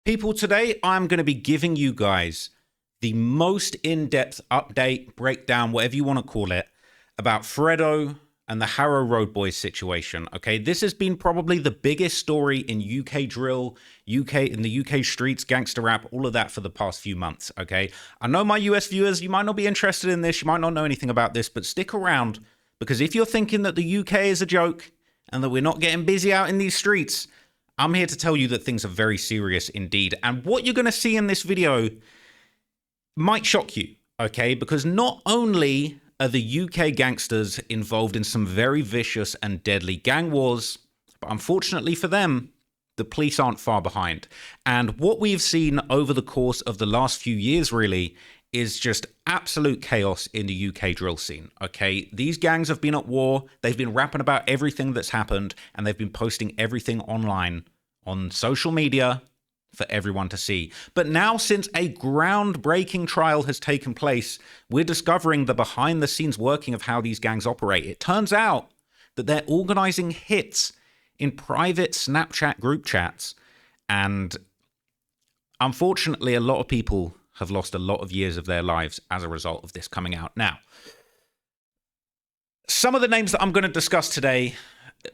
People, today I'm going to be giving you guys the most in-depth update, breakdown, whatever you want to call it, about Fredo and the Harrow Road Boys situation. Okay, this has been probably the biggest story in UK drill, in the UK streets, gangster rap, all of that for the past few months. Okay, I know my US viewers, you might not be interested in this, you might not know anything about this, but stick around, because if you're thinking that the UK is a joke and that we're not getting busy out in these streets, I'm here to tell you that things are very serious indeed. And what you're going to see in this video might shock you, okay? Because not only are the UK gangsters involved in some very vicious and deadly gang wars, but unfortunately for them, the police aren't far behind. And what we've seen over the course of the last few years, really, is just absolute chaos in the UK drill scene, okay? These gangs have been at war, they've been rapping about everything that's happened, and they've been posting everything online on social media for everyone to see. But now, since a groundbreaking trial has taken place, we're discovering the behind-the-scenes working of how these gangs operate. It turns out that they're organizing hits in private Snapchat group chats, and unfortunately, a lot of people have lost a lot of years of their lives as a result of this coming out. Now, some of the names that I'm going to discuss today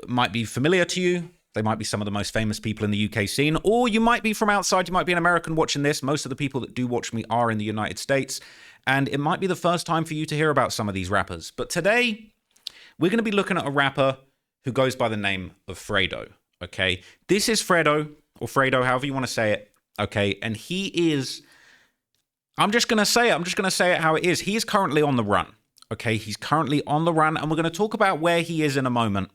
might be familiar to you. They might be some of the most famous people in the UK scene, or you might be from outside. You might be an American watching this. Most of the people that do watch me are in the United States, and it might be the first time for you to hear about some of these rappers. But today, we're going to be looking at a rapper who goes by the name of Fredo, okay? This is Fredo, or Fredo, however you want to say it, okay? And he is... I'm just going to say it how it is. He is currently on the run, okay? He's currently on the run, and we're going to talk about where he is in a moment.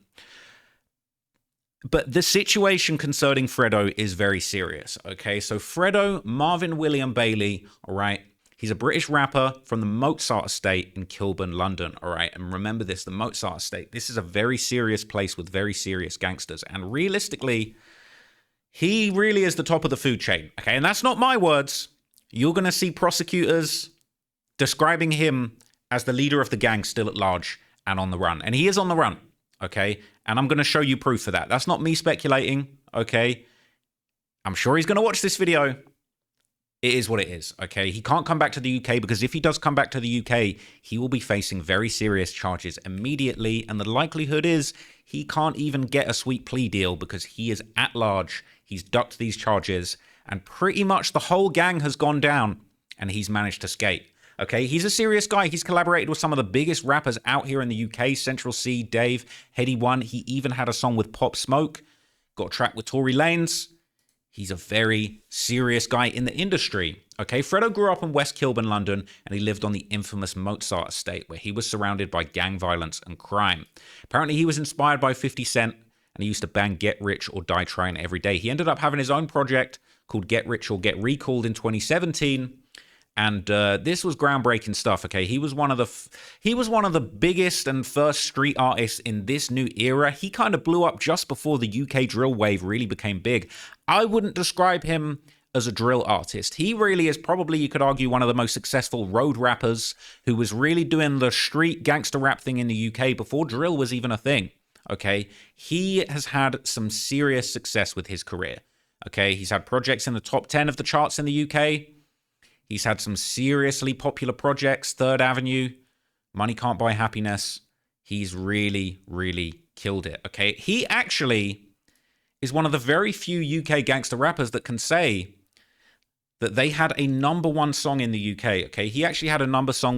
But the situation concerning Fredo is very serious, okay? So Fredo, Marvin William Bailey, all right? He's a British rapper from the Mozart estate in Kilburn, London, all right? And remember this, the Mozart estate, this is a very serious place with very serious gangsters. And realistically, he really is the top of the food chain, okay? And that's not my words. You're going to see prosecutors describing him as the leader of the gang still at large and on the run. And he is on the run, okay? And I'm going to show you proof for that. That's not me speculating, okay? I'm sure he's going to watch this video. It is what it is, okay? He can't come back to the UK, because if he does come back to the UK, he will be facing very serious charges immediately. And the likelihood is he can't even get a sweet plea deal because he is at large. He's ducked these charges, and pretty much the whole gang has gone down, and he's managed to escape. Okay, he's a serious guy. He's collaborated with some of the biggest rappers out here in the UK, Central C, Dave, Heady One. He even had a song with Pop Smoke, got a track with Tory Lanez. He's a very serious guy in the industry. Okay, Fredo grew up in West Kilburn, London, and he lived on the infamous Mozart estate, where he was surrounded by gang violence and crime. Apparently, he was inspired by 50 Cent, and he used to bang Get Rich or Die Trying every day. He ended up having his own project called Get Rich or Get Recalled in 2017. And this was groundbreaking stuff. Okay, he was one of the biggest and first street artists in this new era. He kind of blew up just before the UK drill wave really became big. I wouldn't describe him as a drill artist. He really is probably, you could argue, one of the most successful road rappers who was really doing the street gangster rap thing in the UK before drill was even a thing. Okay, he has had some serious success with his career. Okay, he's had projects in the top 10 of the charts in the UK. He's had some seriously popular projects, Third Avenue, Money Can't Buy Happiness. He's really, really killed it, okay? He actually is one of the very few UK gangster rappers that can say that they had a #1 song in the UK, okay? He actually had a #1 song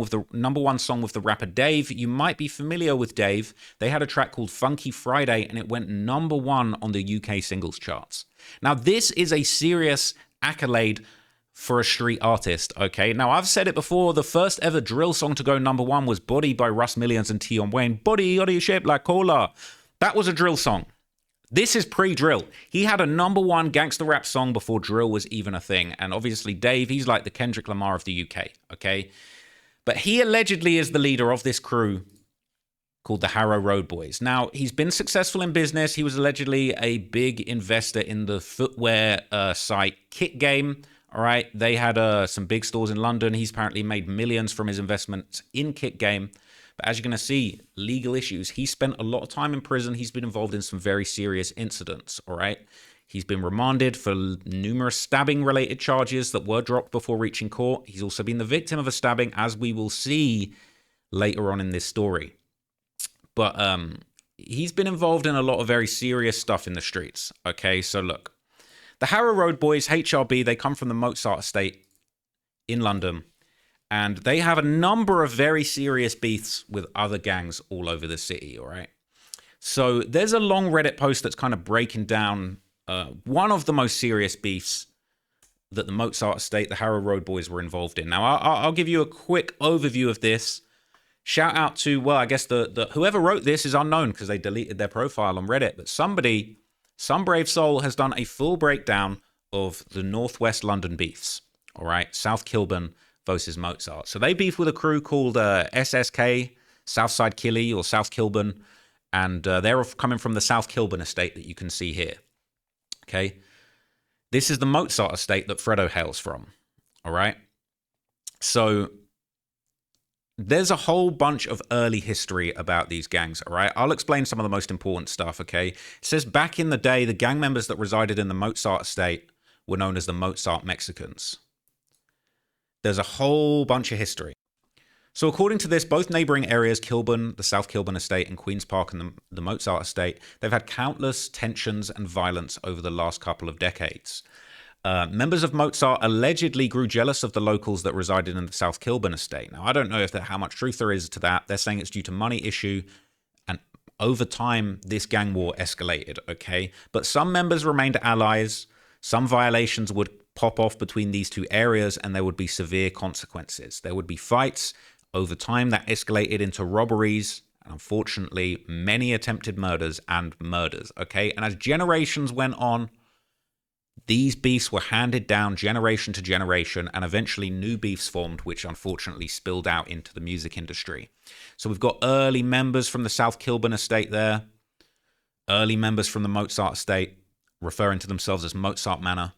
with the rapper Dave. You might be familiar with Dave. They had a track called Funky Friday, and it went #1 on the UK singles charts. Now, this is a serious accolade for a street artist, okay? Now, I've said it before, the first ever drill song to go #1 was Body by Russ Millions and Tion Wayne. Body shaped like cola. That was a drill song. This is pre-drill. He had a #1 gangster rap song before drill was even a thing. And obviously Dave, he's like the Kendrick Lamar of the UK, okay? But he allegedly is the leader of this crew called the Harrow Road Boys. Now, he's been successful in business. He was allegedly a big investor in the footwear site Kick Game. All right, they had some big stores in London. He's apparently made millions from his investments in Kick Game. But as you're going to see, legal issues. He spent a lot of time in prison. He's been involved in some very serious incidents, all right? He's been remanded for numerous stabbing-related charges that were dropped before reaching court. He's also been the victim of a stabbing, as we will see later on in this story. But he's been involved in a lot of very serious stuff in the streets. Okay, so look. The Harrow Road Boys, HRB, they come from the Mozart estate in London. And they have a number of very serious beefs with other gangs all over the city, all right? So there's a long Reddit post that's kind of breaking down one of the most serious beefs that the Mozart estate, the Harrow Road Boys, were involved in. Now, I'll give you a quick overview of this. Shout out to, well, I guess the whoever wrote this is unknown because they deleted their profile on Reddit. But somebody, some brave soul, has done a full breakdown of the Northwest London beefs. All right, South Kilburn versus Mozart. So they beef with a crew called SSK, Southside Killy or South Kilburn. And they're coming from the South Kilburn estate that you can see here. Okay. This is the Mozart estate that Fredo hails from. All right. So there's a whole bunch of early history about these gangs. All right. I'll explain some of the most important stuff. Okay. It says back in the day, the gang members that resided in the Mozart estate were known as the Mozart Mexicans. There's a whole bunch of history. So according to this, both neighboring areas, Kilburn, the South Kilburn estate, and Queen's Park and the Mozart estate, they've had countless tensions and violence over the last couple of decades. Members of Mozart allegedly grew jealous of the locals that resided in the South Kilburn estate. Now, I don't know how much truth there is to that. They're saying it's due to money issue, and over time, this gang war escalated, okay? But some members remained allies. Some violations would pop off between these two areas, and there would be severe consequences. There would be fights. Over time, that escalated into robberies, and unfortunately, many attempted murders and murders, okay? And as generations went on, these beefs were handed down generation to generation, and eventually new beefs formed, which unfortunately spilled out into the music industry. So we've got early members from the South Kilburn estate there, early members from the Mozart estate, referring to themselves as Mozart Manor.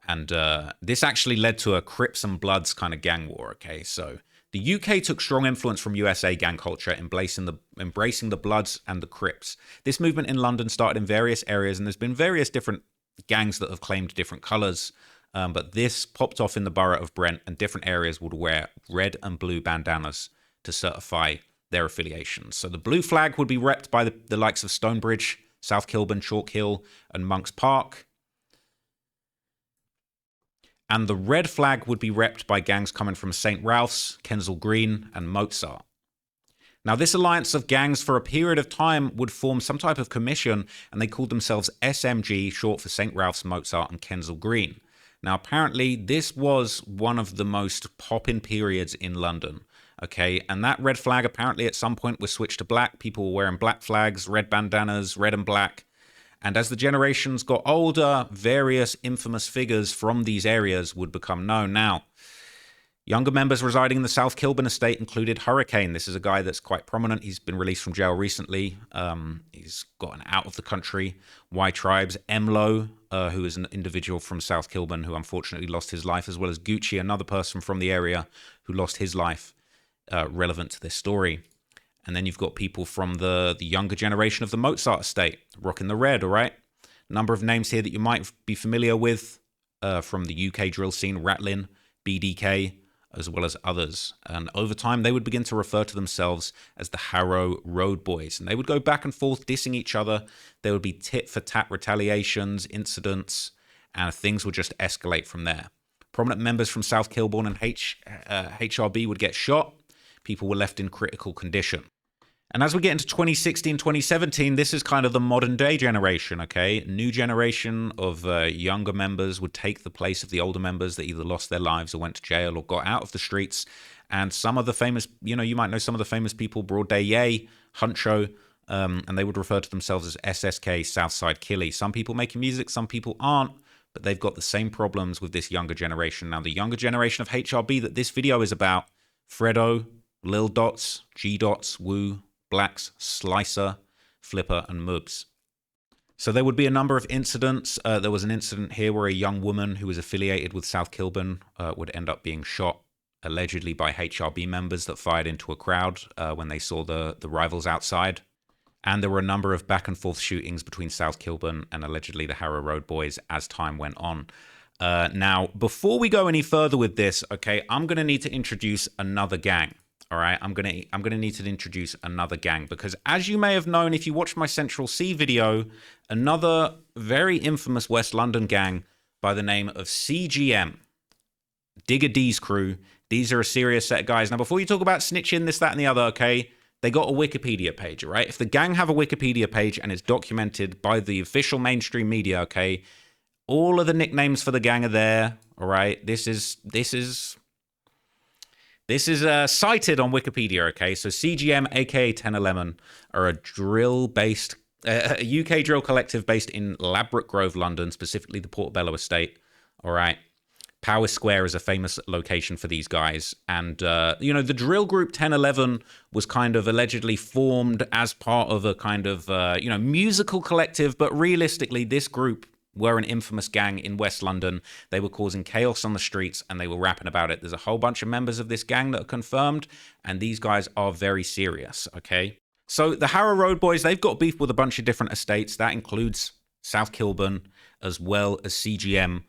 And this actually led to a Crips and Bloods kind of gang war, okay? So the UK took strong influence from USA gang culture, embracing the Bloods and the Crips. This movement in London started in various areas, and there's been various different gangs that have claimed different colours. But this popped off in the borough of Brent, and different areas would wear red and blue bandanas to certify their affiliations. So the blue flag would be repped by the likes of Stonebridge, South Kilburn, Chalk Hill, and Monk's Park. And the red flag would be repped by gangs coming from St. Ralph's, Kensal Green, and Mozart. Now, this alliance of gangs for a period of time would form some type of commission, and they called themselves SMG, short for St. Ralph's, Mozart, and Kensal Green. Now, apparently, this was one of the most poppin' periods in London. Okay, and that red flag apparently at some point was switched to black. People were wearing black flags, red bandanas, red and black. And as the generations got older, various infamous figures from these areas would become known. Now, younger members residing in the South Kilburn estate included Hurricane. This is a guy that's quite prominent. He's been released from jail recently. He's gotten out of the country. Y Tribes, Emlo, who is an individual from South Kilburn who unfortunately lost his life, as well as Gucci, another person from the area who lost his life, relevant to this story. And then you've got people from the younger generation of the Mozart estate, rocking the red, all right? Number of names here that you might be familiar with from the UK drill scene, Ratlin, BDK, as well as others. And over time, they would begin to refer to themselves as the Harrow Road Boys. And they would go back and forth, dissing each other. There would be tit-for-tat retaliations, incidents, and things would just escalate from there. Prominent members from South Kilburn and HRB would get shot. People were left in critical condition. And as we get into 2016, 2017, this is kind of the modern day generation, okay? New generation of younger members would take the place of the older members that either lost their lives or went to jail or got out of the streets. And some of the famous, you might know some of the famous people, Broad Day Yay, Huncho, and they would refer to themselves as SSK, Southside Killy. Some people making music, some people aren't, but they've got the same problems with this younger generation. Now, the younger generation of HRB that this video is about, Fredo, Lil Dots, G Dots, Woo, Blacks, Slicer, Flipper, and Mubs. So there would be a number of incidents. There was an incident here where a young woman who was affiliated with South Kilburn would end up being shot, allegedly by HRB members that fired into a crowd when they saw the rivals outside. And there were a number of back and forth shootings between South Kilburn and allegedly the Harrow Road Boys as time went on. Now, before we go any further with this, okay, I'm going to need to introduce another gang. All right, I'm gonna need to introduce another gang because, as you may have known if you watched my Central C video, another very infamous West London gang by the name of CGM, Digger D's crew. These are a serious set of guys. Now, before you talk about snitching, this, that, and the other, okay, they got a Wikipedia page, all right? If the gang have a Wikipedia page and it's documented by the official mainstream media, okay, all of the nicknames for the gang are there, all right? This is cited on Wikipedia, okay? So CGM, aka 1011, are a drill-based, a UK drill collective based in Ladbroke Grove, London, specifically the Portobello estate, all right? Power Square is a famous location for these guys. And, you know, the drill group 1011 was kind of allegedly formed as part of a kind of, you know, musical collective. But realistically, this group were an infamous gang in West London. They were causing chaos on the streets and they were rapping about it. There's a whole bunch of members of this gang that are confirmed. And these guys are very serious, okay? So the Harrow Road Boys, they've got beef with a bunch of different estates. That includes South Kilburn as well as CGM.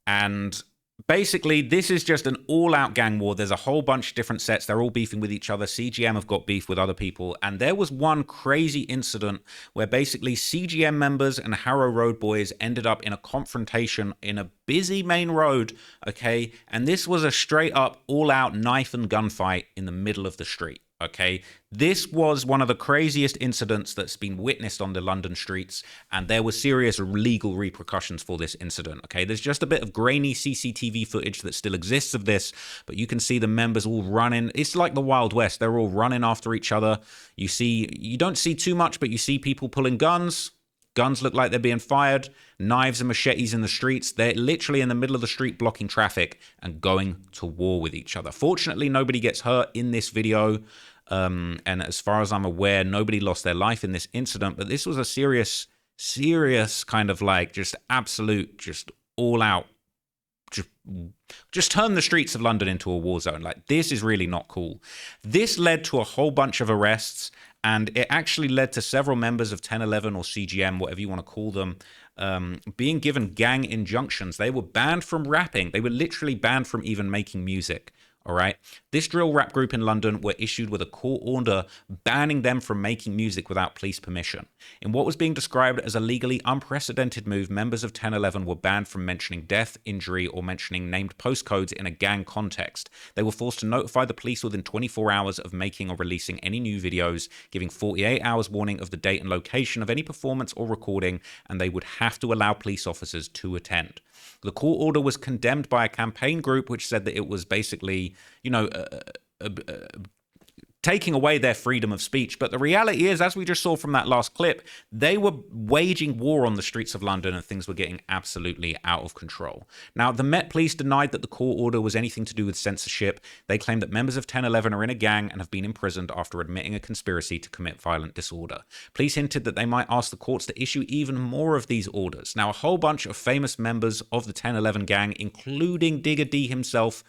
And basically, this is just an all-out gang war. There's a whole bunch of different sets. They're all beefing with each other. CGM have got beef with other people. And there was one crazy incident where basically CGM members and Harrow Road Boys ended up in a confrontation in a busy main road, okay? And this was a straight-up, all-out knife and gunfight in the middle of the street. Okay, this was one of the craziest incidents that's been witnessed on the London streets, and there were serious legal repercussions for this incident. Okay, there's just a bit of grainy CCTV footage that still exists of this, but you can see the members all running. It's like the Wild West. They're all running after each other. You don't see too much, but you see people pulling guns. Guns look like they're being fired. Knives and machetes in the streets. They're literally in the middle of the street blocking traffic and going to war with each other. Fortunately, nobody gets hurt in this video. And as far as I'm aware, nobody lost their life in this incident. But this was a serious kind of like just absolute, just all out, just turn the streets of London into a war zone. Like, this is really not cool. This led to a whole bunch of arrests. And it actually led to several members of 1011 or CGM, whatever you want to call them, being given gang injunctions. They were banned from rapping. They were literally banned from even making music. All right. This drill rap group in London were issued with a court order banning them from making music without police permission. In what was being described as a legally unprecedented move, members of 1011 were banned from mentioning death, injury, or mentioning named postcodes in a gang context. They were forced to notify the police within 24 hours of making or releasing any new videos, giving 48 hours warning of the date and location of any performance or recording, and they would have to allow police officers to attend. The court order was condemned by a campaign group which said that it was basically, you know, taking away their freedom of speech. But the reality is, as we just saw from that last clip, they were waging war on the streets of London and things were getting absolutely out of control. Now, the Met Police denied that the court order was anything to do with censorship. They claimed that members of 1011 are in a gang and have been imprisoned after admitting a conspiracy to commit violent disorder. Police hinted that they might ask the courts to issue even more of these orders. Now, a whole bunch of famous members of the 1011 gang, including Digger D himself,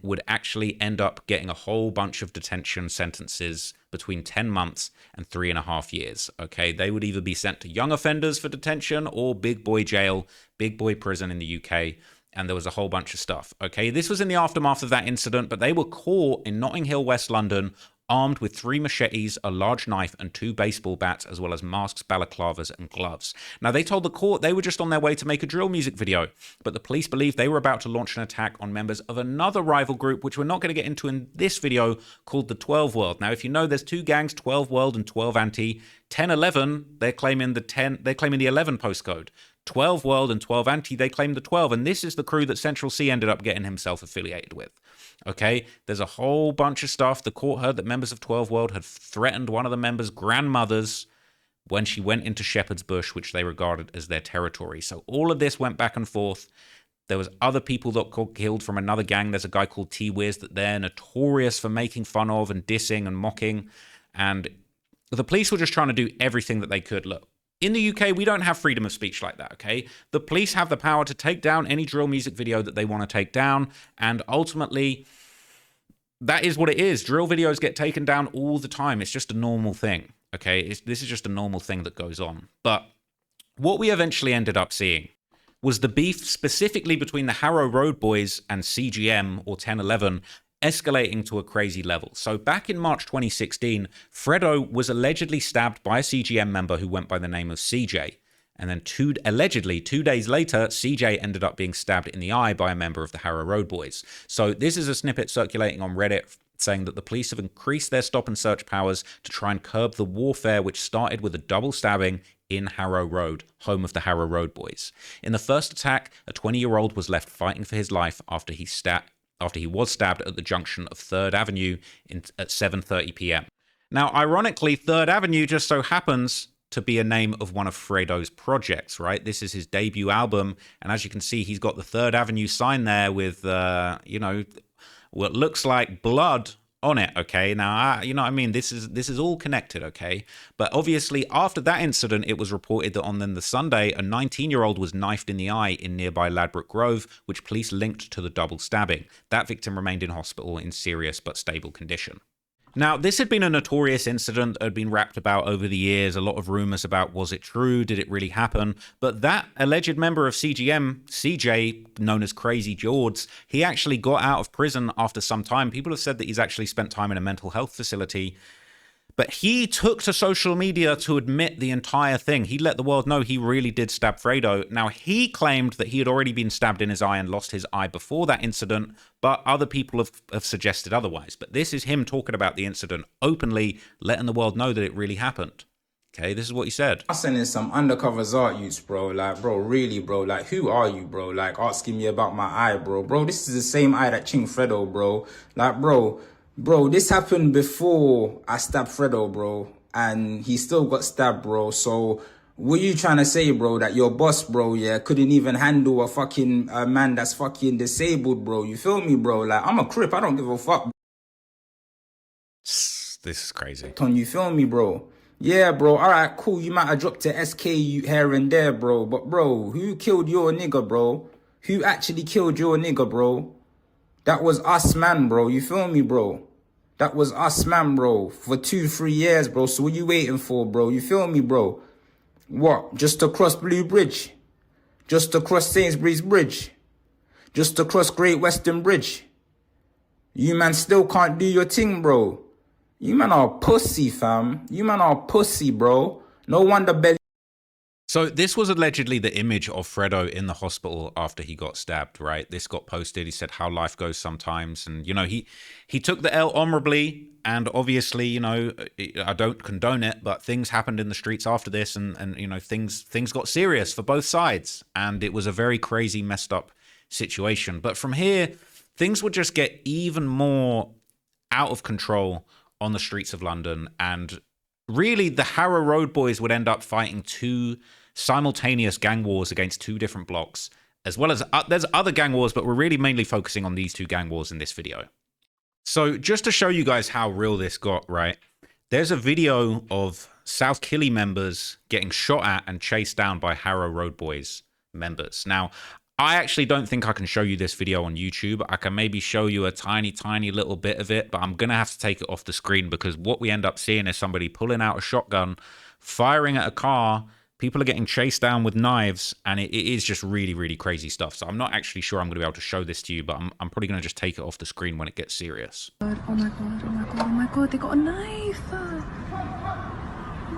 would actually end up getting a whole bunch of detention sentences between 10 months and 3.5 years. Okay, they would either be sent to young offenders for detention or big boy jail, big boy prison in the UK. And there was a whole bunch of stuff. Okay, this was in the aftermath of that incident, but they were caught in Notting Hill, West London, armed with 3 machetes, a large knife, and 2 baseball bats, as well as masks, balaclavas, and gloves. Now, they told the court they were just on their way to make a drill music video, but the police believed they were about to launch an attack on members of another rival group, which we're not going to get into in this video, called the 12 World. Now, if you know, there's 2 gangs, 12 World and 12 Anti. 1011, they're claiming the 11 postcode. 12 World and 12 Anti, they claim the 12, and this is the crew that Central C ended up getting himself affiliated with. Okay, there's a whole bunch of stuff. The court heard that members of 12 World had threatened one of the members' grandmothers when she went into Shepherd's Bush, which they regarded as their territory. So all of this went back and forth. There was other people that got killed from another gang. There's a guy called T-Wiz that they're notorious for making fun of and dissing and mocking. And the police were just trying to do everything that they could. Look, in the UK, we don't have freedom of speech like that, okay? The police have the power to take down any drill music video that they want to take down, and ultimately, that is what it is. Drill videos get taken down all the time. It's just a normal thing, Okay, this is just a normal thing that goes on. But what we eventually ended up seeing was the beef specifically between the Harrow Road Boys and CGM or 1011 escalating to a crazy level. So back in March 2016, Fredo was allegedly stabbed by a CGM member who went by the name of CJ. And then allegedly 2 days later, CJ ended up being stabbed in the eye by a member of the Harrow Road Boys. So this is a snippet circulating on Reddit saying that the police have increased their stop and search powers to try and curb the warfare, which started with a double stabbing in Harrow Road, home of the Harrow Road Boys. In the first attack, a 20-year-old was left fighting for his life after he was stabbed at the junction of 3rd Avenue at 7:30 p.m. Now, ironically, 3rd Avenue just so happens to be a name of one of Fredo's projects, right? This is his debut album, and as you can see, he's got the 3rd Avenue sign there with, what looks like blood on it, okay? Now, you know what I mean? This is all connected, okay? But obviously, after that incident, it was reported that on then the Sunday, a 19-year-old was knifed in the eye in nearby Ladbroke Grove, which police linked to the double stabbing. That victim remained in hospital in serious but stable condition. Now, this had been a notorious incident that had been rapped about over the years, a lot of rumors about was it true, did it really happen? But that alleged member of CGM, CJ, known as Crazy George, he actually got out of prison after some time. People have said that he's actually spent time in a mental health facility. But he took to social media to admit the entire thing. He let the world know he really did stab Fredo. Now, he claimed that he had already been stabbed in his eye and lost his eye before that incident, but other people have suggested otherwise. But this is him talking about the incident openly, letting the world know that it really happened. Okay, this is what he said. I'm sending some undercover art youths, bro. Like, bro, really, bro. Like, who are you, bro? Like, asking me about my eye, bro. Bro, this is the same eye that Ching Fredo, bro. Like, Bro, this happened before I stabbed Fredo, bro. And he still got stabbed, bro. So, what you trying to say, bro? That your boss, bro, yeah, couldn't even handle a fucking man that's fucking disabled, bro. You feel me, bro? Like, I'm a crip. I don't give a fuck. This is crazy. You feel me, bro? Yeah, bro. All right, cool. You might have dropped a SK here and there, bro. But, bro, who killed your nigga, bro? Who actually killed your nigga, bro? That was us, man, bro. You feel me, bro? That was us, man, bro. For 2-3 years, bro. So what you waiting for, bro? You feel me, bro? What? Just to cross Blue Bridge? Just to cross Sainsbury's Bridge? Just to cross Great Western Bridge? You man still can't do your thing, bro. You man are pussy, fam. You man are pussy, bro. No wonder belly. So this was allegedly the image of Fredo in the hospital after he got stabbed, right? This got posted. He said how life goes sometimes. And, you know, he took the L honorably. And obviously, you know, I don't condone it, but things happened in the streets after this. And you know, things got serious for both sides. And it was a very crazy, messed up situation. But from here, things would just get even more out of control on the streets of London. And really, the Harrow Road Boys would end up fighting two simultaneous gang wars against two different blocks, as well as there's other gang wars, but we're really mainly focusing on these two gang wars in this video. So just to show you guys how real this got, right? There's a video of South Killy members getting shot at and chased down by Harrow Road Boys members. Now, I actually don't think I can show you this video on YouTube. I can maybe show you a tiny little bit of it, but I'm going to have to take it off the screen because what we end up seeing is somebody pulling out a shotgun, firing at a car. People are getting chased down with knives, and it is just really crazy stuff. So I'm not actually sure I'm going to be able to show this to you, but I'm probably going to just take it off the screen when it gets serious. Oh my god, they got a knife.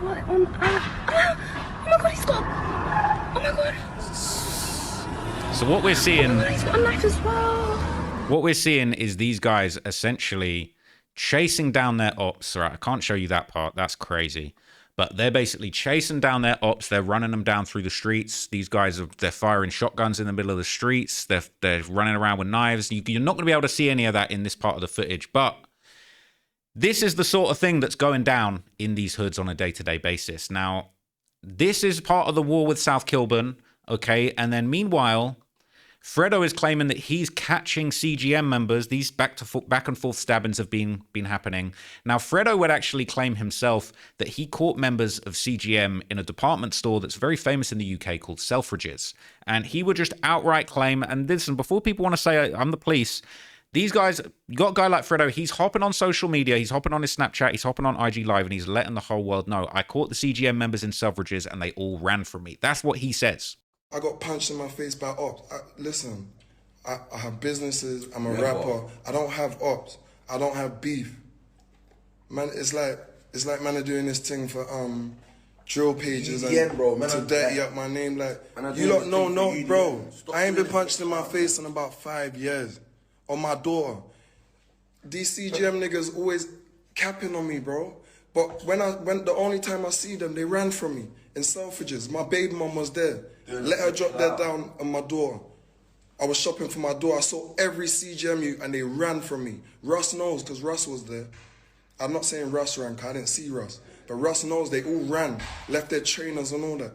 What on earth? Oh my god, he's got... Oh my god. So what we're seeing... Oh my god, he's got a knife as well. What we're seeing is these guys essentially chasing down their ops. Right, I can't show you that part. That's crazy. But they're basically chasing down their ops. They're running them down through the streets. These guys, they're firing shotguns in the middle of the streets. They're running around with knives. You're not going to be able to see any of that in this part of the footage. But this is the sort of thing that's going down in these hoods on a day-to-day basis. Now, this is part of the war with South Kilburn, okay? And then meanwhile, Fredo is claiming that he's catching CGM members. These back and forth stabbings have been happening. Now, Fredo would actually claim himself that he caught members of CGM in a department store that's very famous in the UK called Selfridges. And he would just outright claim, and listen, before people want to say I'm the police, These guys, you got a guy like Fredo, he's hopping on social media, he's hopping on his Snapchat, he's hopping on IG Live, and he's letting the whole world know, I caught the CGM members in Selfridges and they all ran from me. That's what he says. I got punched in my face by ops. Listen, I have businesses, I'm a rapper, I don't have ops, I don't have beef. Man, it's like man are doing this thing for drill pages and bro, man, to dirty up my name. Like, you lot know, no, bro. I ain't been punched in my face in about 5 years. On my daughter. These CGM niggas always capping on me, bro. But when the only time I see them, they ran from me in Selfridges. My baby mom was there. Let her drop that down on my door. I was shopping for my door. I saw every CGM youth and they ran from me. Russ knows, because Russ was there. I'm not saying Russ ran, because I didn't see Russ. But Russ knows they all ran, left their trainers and all that.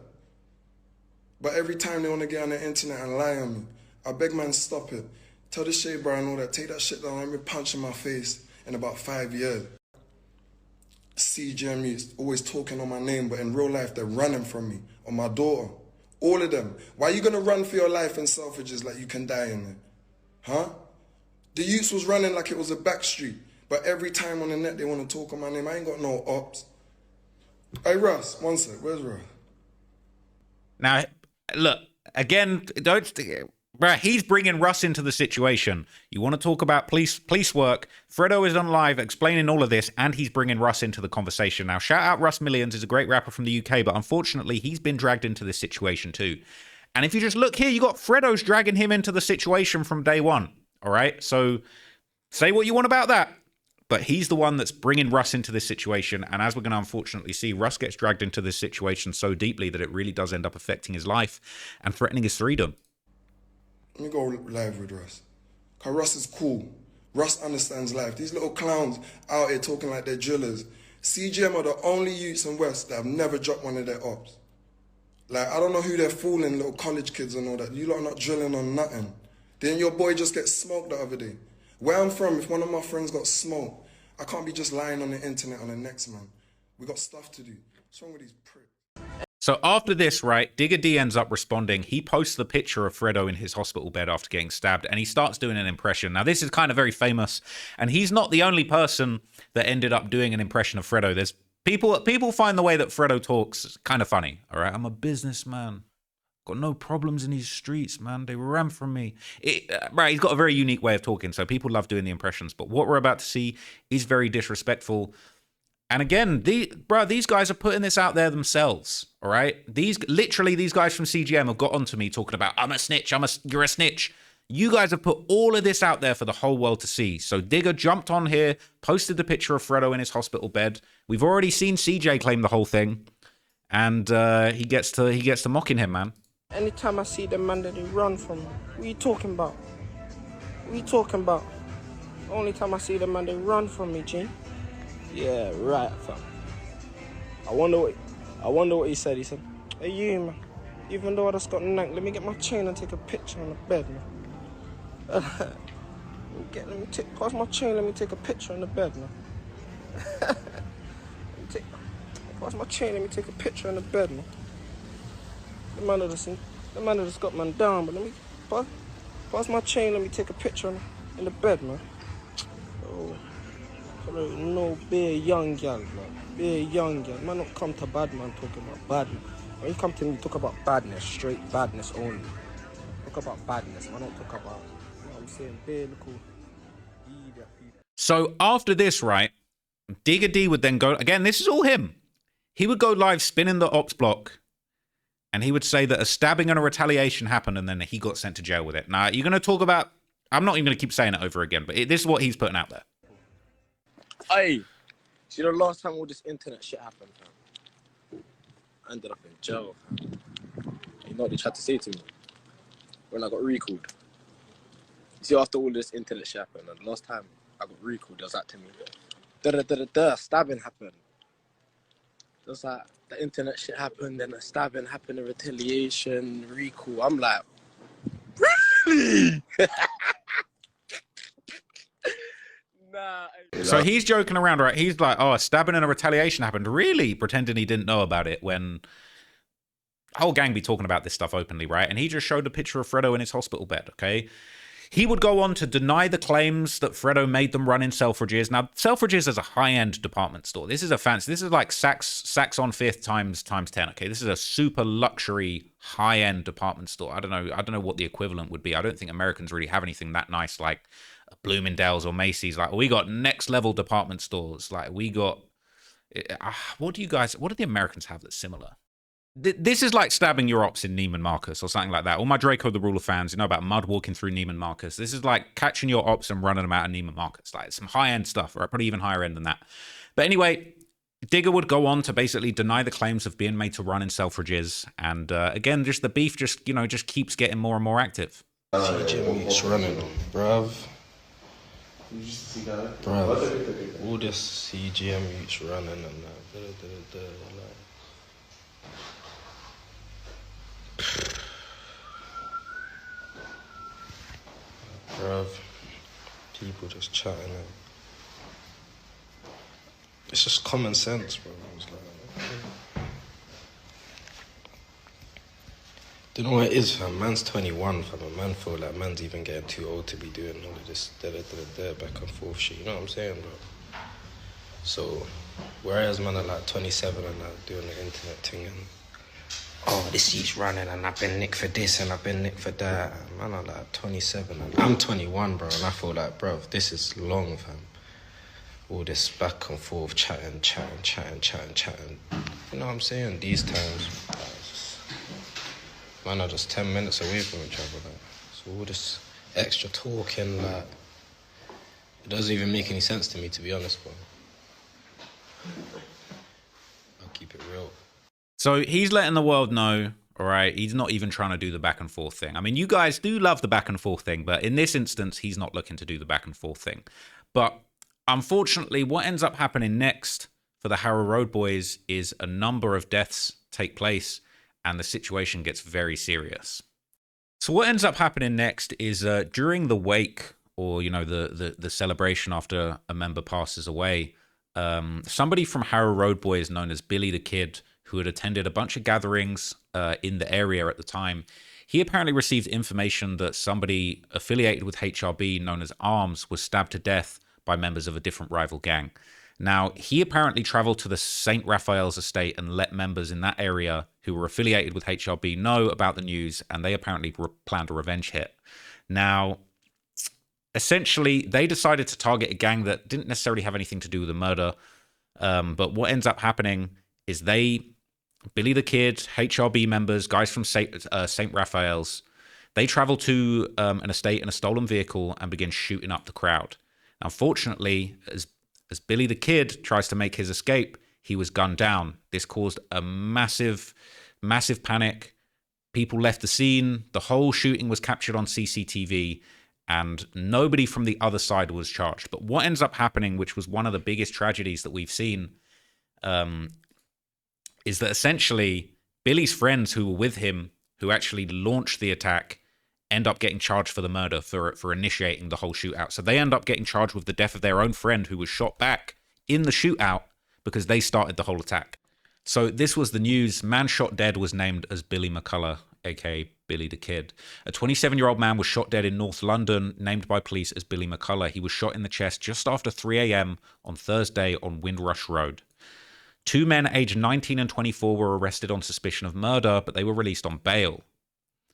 But every time they want to get on the internet and lie on me, I beg man, stop it. Tell the shade bar and all that, take that shit down. I've been punching my face in about 5 years. CGM youth always talking on my name, but in real life, they're running from me, on my daughter. All of them. Why are you going to run for your life in Selfridges like you can die in there? Huh? The youths was running like it was a back street. But every time on the net they want to talk on my name, I ain't got no ops. Hey, Russ, one sec. Where's Russ? Now, look, again, don't... Bruh, he's bringing Russ into the situation. You want to talk about police work? Fredo is on live explaining all of this, and he's bringing Russ into the conversation. Now, shout out Russ Millions, is a great rapper from the UK, but unfortunately, he's been dragged into this situation too. And if you just look here, you got Fredo's dragging him into the situation from day one. All right? So say what you want about that. But he's the one that's bringing Russ into this situation. And as we're going to unfortunately see, Russ gets dragged into this situation so deeply that it really does end up affecting his life and threatening his freedom. Let me go live with Russ. Because Russ is cool. Russ understands life. These little clowns out here talking like they're drillers. CGM are the only youths in West that have never dropped one of their ops. Like, I don't know who they're fooling, little college kids and all that. You lot are not drilling on nothing. Didn't your boy just get smoked the other day? Where I'm from, if one of my friends got smoked, I can't be just lying on the internet on the next man. We got stuff to do. What's wrong with these pricks? So after this, right, Digger D ends up responding. He posts the picture of Fredo in his hospital bed after getting stabbed, and he starts doing an impression. Now, this is kind of very famous, and he's not the only person that ended up doing an impression of Fredo. There's people find the way that Fredo talks kind of funny, all right? I'm a businessman. Got no problems in these streets, man. They ran from me. Right, he's got a very unique way of talking, so people love doing the impressions. But what we're about to see is very disrespectful. And again, these guys are putting this out there themselves, all right? These guys from CGM have got onto me talking about, I'm a snitch, you're a snitch. You guys have put all of this out there for the whole world to see. So Digger jumped on here, posted the picture of Fredo in his hospital bed. We've already seen CJ claim the whole thing, and he gets to mocking him, man. Anytime I see them, man, that they run from me. What are you talking about? What are you talking about? Only time I see them, man, they run from me, G. Yeah, right, fam. I wonder what he said. He said, hey, you, man. Even though I just got nanked, let me get my chain and take a picture on the bed, man. Pass my chain, let me take a picture on the bed, man. Pass my chain, let me take a picture on the bed, man. The man just got man down, but let me pass my chain, let me take a picture in the bed, man. Oh, no, be a young girl, man. Be a young girl. Man, don't come to bad man talking about badness. When you come to me, talk about badness, straight badness only. Talk about badness, man. Don't talk about, you know what I'm saying, be little idiot people. So after this, right, Digger D would then go, again, this is all him. He would go live spinning the ops block, and he would say that a stabbing and a retaliation happened, and then he got sent to jail with it. Now, you're going to talk about, I'm not even going to keep saying it over again, but this is what he's putting out there. Hey, see the last time all this internet shit happened, fam? I ended up in jail, fam. You know what they tried to say to me? When I got recalled. You see, after all this internet shit happened, and the last time I got recalled, they was like to me, stabbing happened. It was like, the internet shit happened, then the stabbing happened, the retaliation, recall. I'm like, really? Nah. So he's joking around, right? He's like, oh, a stabbing and a retaliation happened. Really? Pretending he didn't know about it when whole gang be talking about this stuff openly, right? And he just showed a picture of Fredo in his hospital bed, okay? He would go on to deny the claims that Fredo made them run in Selfridges. Now, Selfridges is a high-end department store. This is a fancy. This is like Saks on Fifth times 10. Okay, this is a super luxury high-end department store. I don't know what the equivalent would be. I don't think Americans really have anything that nice like Bloomingdale's or Macy's. Like we got next-level department stores. Like we got. What do the Americans have that's similar? This is like stabbing your ops in Neiman Marcus or something like that. All my Draco the Ruler fans, you know about mud walking through Neiman Marcus. This is like catching your ops and running them out of Neiman Marcus. Like some high-end stuff, or probably even higher end than that. But anyway, Digger would go on to basically deny the claims of being made to run in Selfridges. And again, just the beef just keeps getting more and more active. CGM week's running, bruv. Bruv, all this CGM week's running and that. Bruv, people just chatting and it's just common sense, bro. It's like, don't know what it is, fam. Man's 21, fam. A man feel like man's even getting too old to be doing all of this back and forth shit. You know what I'm saying, bro? So, whereas man are like 27 and like doing the internet thing and oh, this heat's running and I've been nicked for this and I've been nicked for that. Man, I'm like 27 and I'm 21, bro, and I feel like, bro, this is long, fam. All this back and forth, chatting. You know what I'm saying? These times, man, are just 10 minutes away from each other, like. So all this extra talking, like, it doesn't even make any sense to me, to be honest, bro. I'll keep it real. So he's letting the world know, all right, he's not even trying to do the back and forth thing. I mean, you guys do love the back and forth thing, but in this instance, he's not looking to do the back and forth thing. But unfortunately, what ends up happening next for the Harrow Road Boys is a number of deaths take place and the situation gets very serious. So what ends up happening next is during the wake or, the celebration after a member passes away, somebody from Harrow Road Boys known as Billy the Kid, who had attended a bunch of gatherings in the area at the time, he apparently received information that somebody affiliated with HRB known as Arms was stabbed to death by members of a different rival gang. Now, he apparently traveled to the St. Raphael's estate and let members in that area who were affiliated with HRB know about the news, and they apparently planned a revenge hit. Now, essentially, they decided to target a gang that didn't necessarily have anything to do with the murder, but what ends up happening is Billy the Kid, HRB members, guys from St. Raphael's, they travel to an estate in a stolen vehicle and begin shooting up the crowd. Now, unfortunately, as Billy the Kid tries to make his escape, he was gunned down. This caused a massive panic. People left the scene. The whole shooting was captured on CCTV, and nobody from the other side was charged. But what ends up happening, which was one of the biggest tragedies that we've seen, is that essentially Billy's friends who were with him, who actually launched the attack, end up getting charged for the murder for initiating the whole shootout. So they end up getting charged with the death of their own friend who was shot back in the shootout because they started the whole attack. So this was the news. Man shot dead was named as Billy McCullough, aka Billy the Kid. A 27-year-old man was shot dead in North London, named by police as Billy McCullough. He was shot in the chest just after 3 a.m. on Thursday on Windrush Road. 2 men aged 19 and 24 were arrested on suspicion of murder, but they were released on bail.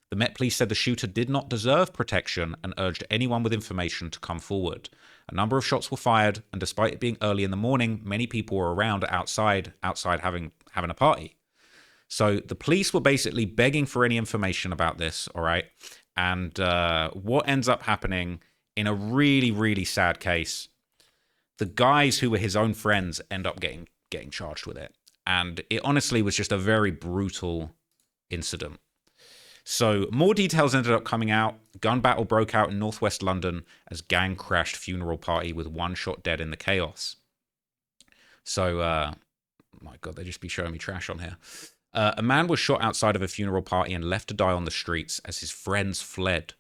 The Met Police said the shooter did not deserve protection and urged anyone with information to come forward. A number of shots were fired, and despite it being early in the morning, many people were around outside having a party. So the police were basically begging for any information about this, all right? And what ends up happening in a really, really sad case, the guys who were his own friends end up getting charged with it. And it honestly was just a very brutal incident. So more details ended up coming out. Gun battle broke out in northwest London as gang crashed funeral party with 1 shot dead in the chaos. So, my God, they just be showing me trash on here. A man was shot outside of a funeral party and left to die on the streets as his friends fled.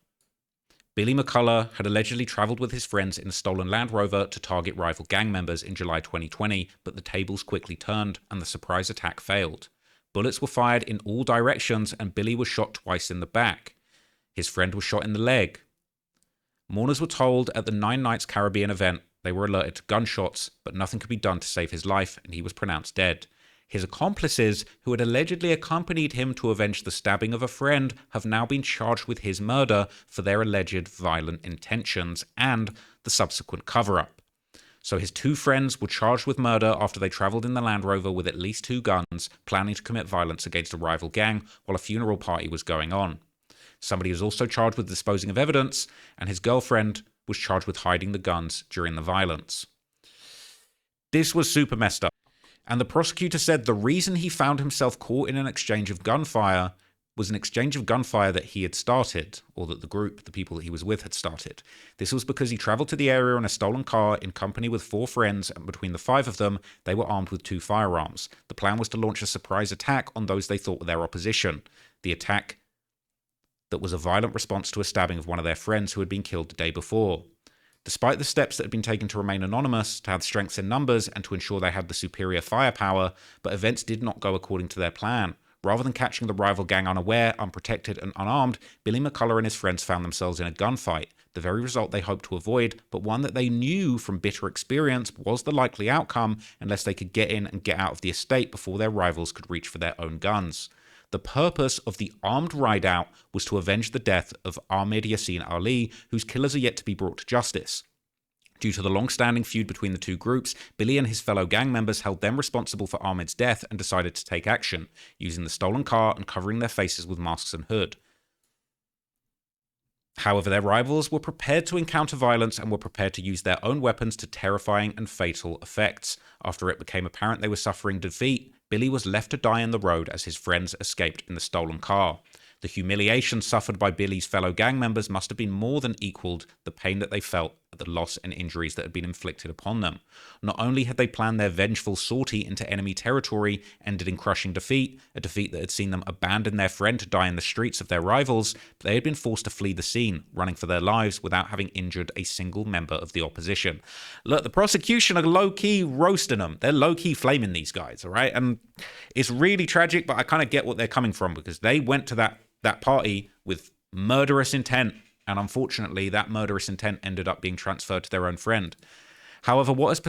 Billy McCullough had allegedly traveled with his friends in a stolen Land Rover to target rival gang members in July 2020, but the tables quickly turned and the surprise attack failed. Bullets were fired in all directions and Billy was shot twice in the back. His friend was shot in the leg. Mourners were told at the 9 Nights Caribbean event they were alerted to gunshots, but nothing could be done to save his life, and he was pronounced dead. His accomplices, who had allegedly accompanied him to avenge the stabbing of a friend, have now been charged with his murder for their alleged violent intentions and the subsequent cover-up. So his 2 friends were charged with murder after they travelled in the Land Rover with at least 2 guns, planning to commit violence against a rival gang while a funeral party was going on. Somebody was also charged with disposing of evidence, and his girlfriend was charged with hiding the guns during the violence. This was super messed up. And the prosecutor said the reason he found himself caught in an exchange of gunfire was an exchange of gunfire that he had started, or that the group, the people that he was with, had started. This was because he travelled to the area in a stolen car in company with 4 friends, and between the 5 of them, they were armed with 2 firearms. The plan was to launch a surprise attack on those they thought were their opposition. The attack that was a violent response to a stabbing of one of their friends who had been killed the day before. Despite the steps that had been taken to remain anonymous, to have strength in numbers, and to ensure they had the superior firepower, but events did not go according to their plan. Rather than catching the rival gang unaware, unprotected, and unarmed, Billy McCullough and his friends found themselves in a gunfight, the very result they hoped to avoid, but one that they knew from bitter experience was the likely outcome unless they could get in and get out of the estate before their rivals could reach for their own guns. The purpose of the armed ride-out was to avenge the death of Ahmed Yassin Ali, whose killers are yet to be brought to justice. Due to the long-standing feud between the 2 groups, Billy and his fellow gang members held them responsible for Ahmed's death and decided to take action, using the stolen car and covering their faces with masks and hood. However, their rivals were prepared to encounter violence and were prepared to use their own weapons to terrifying and fatal effects. After it became apparent they were suffering defeat, Billy was left to die in the road as his friends escaped in the stolen car. The humiliation suffered by Billy's fellow gang members must have been more than equaled the pain that they felt at the loss and injuries that had been inflicted upon them. Not only had they planned their vengeful sortie into enemy territory, ended in crushing defeat, a defeat that had seen them abandon their friend to die in the streets of their rivals, but they had been forced to flee the scene, running for their lives without having injured a single member of the opposition. Look, the prosecution are low-key roasting them. They're low-key flaming these guys, all right? And it's really tragic, but I kind of get what they're coming from, because they went to that party with murderous intent, and unfortunately that murderous intent ended up being transferred to their own friend. However, what has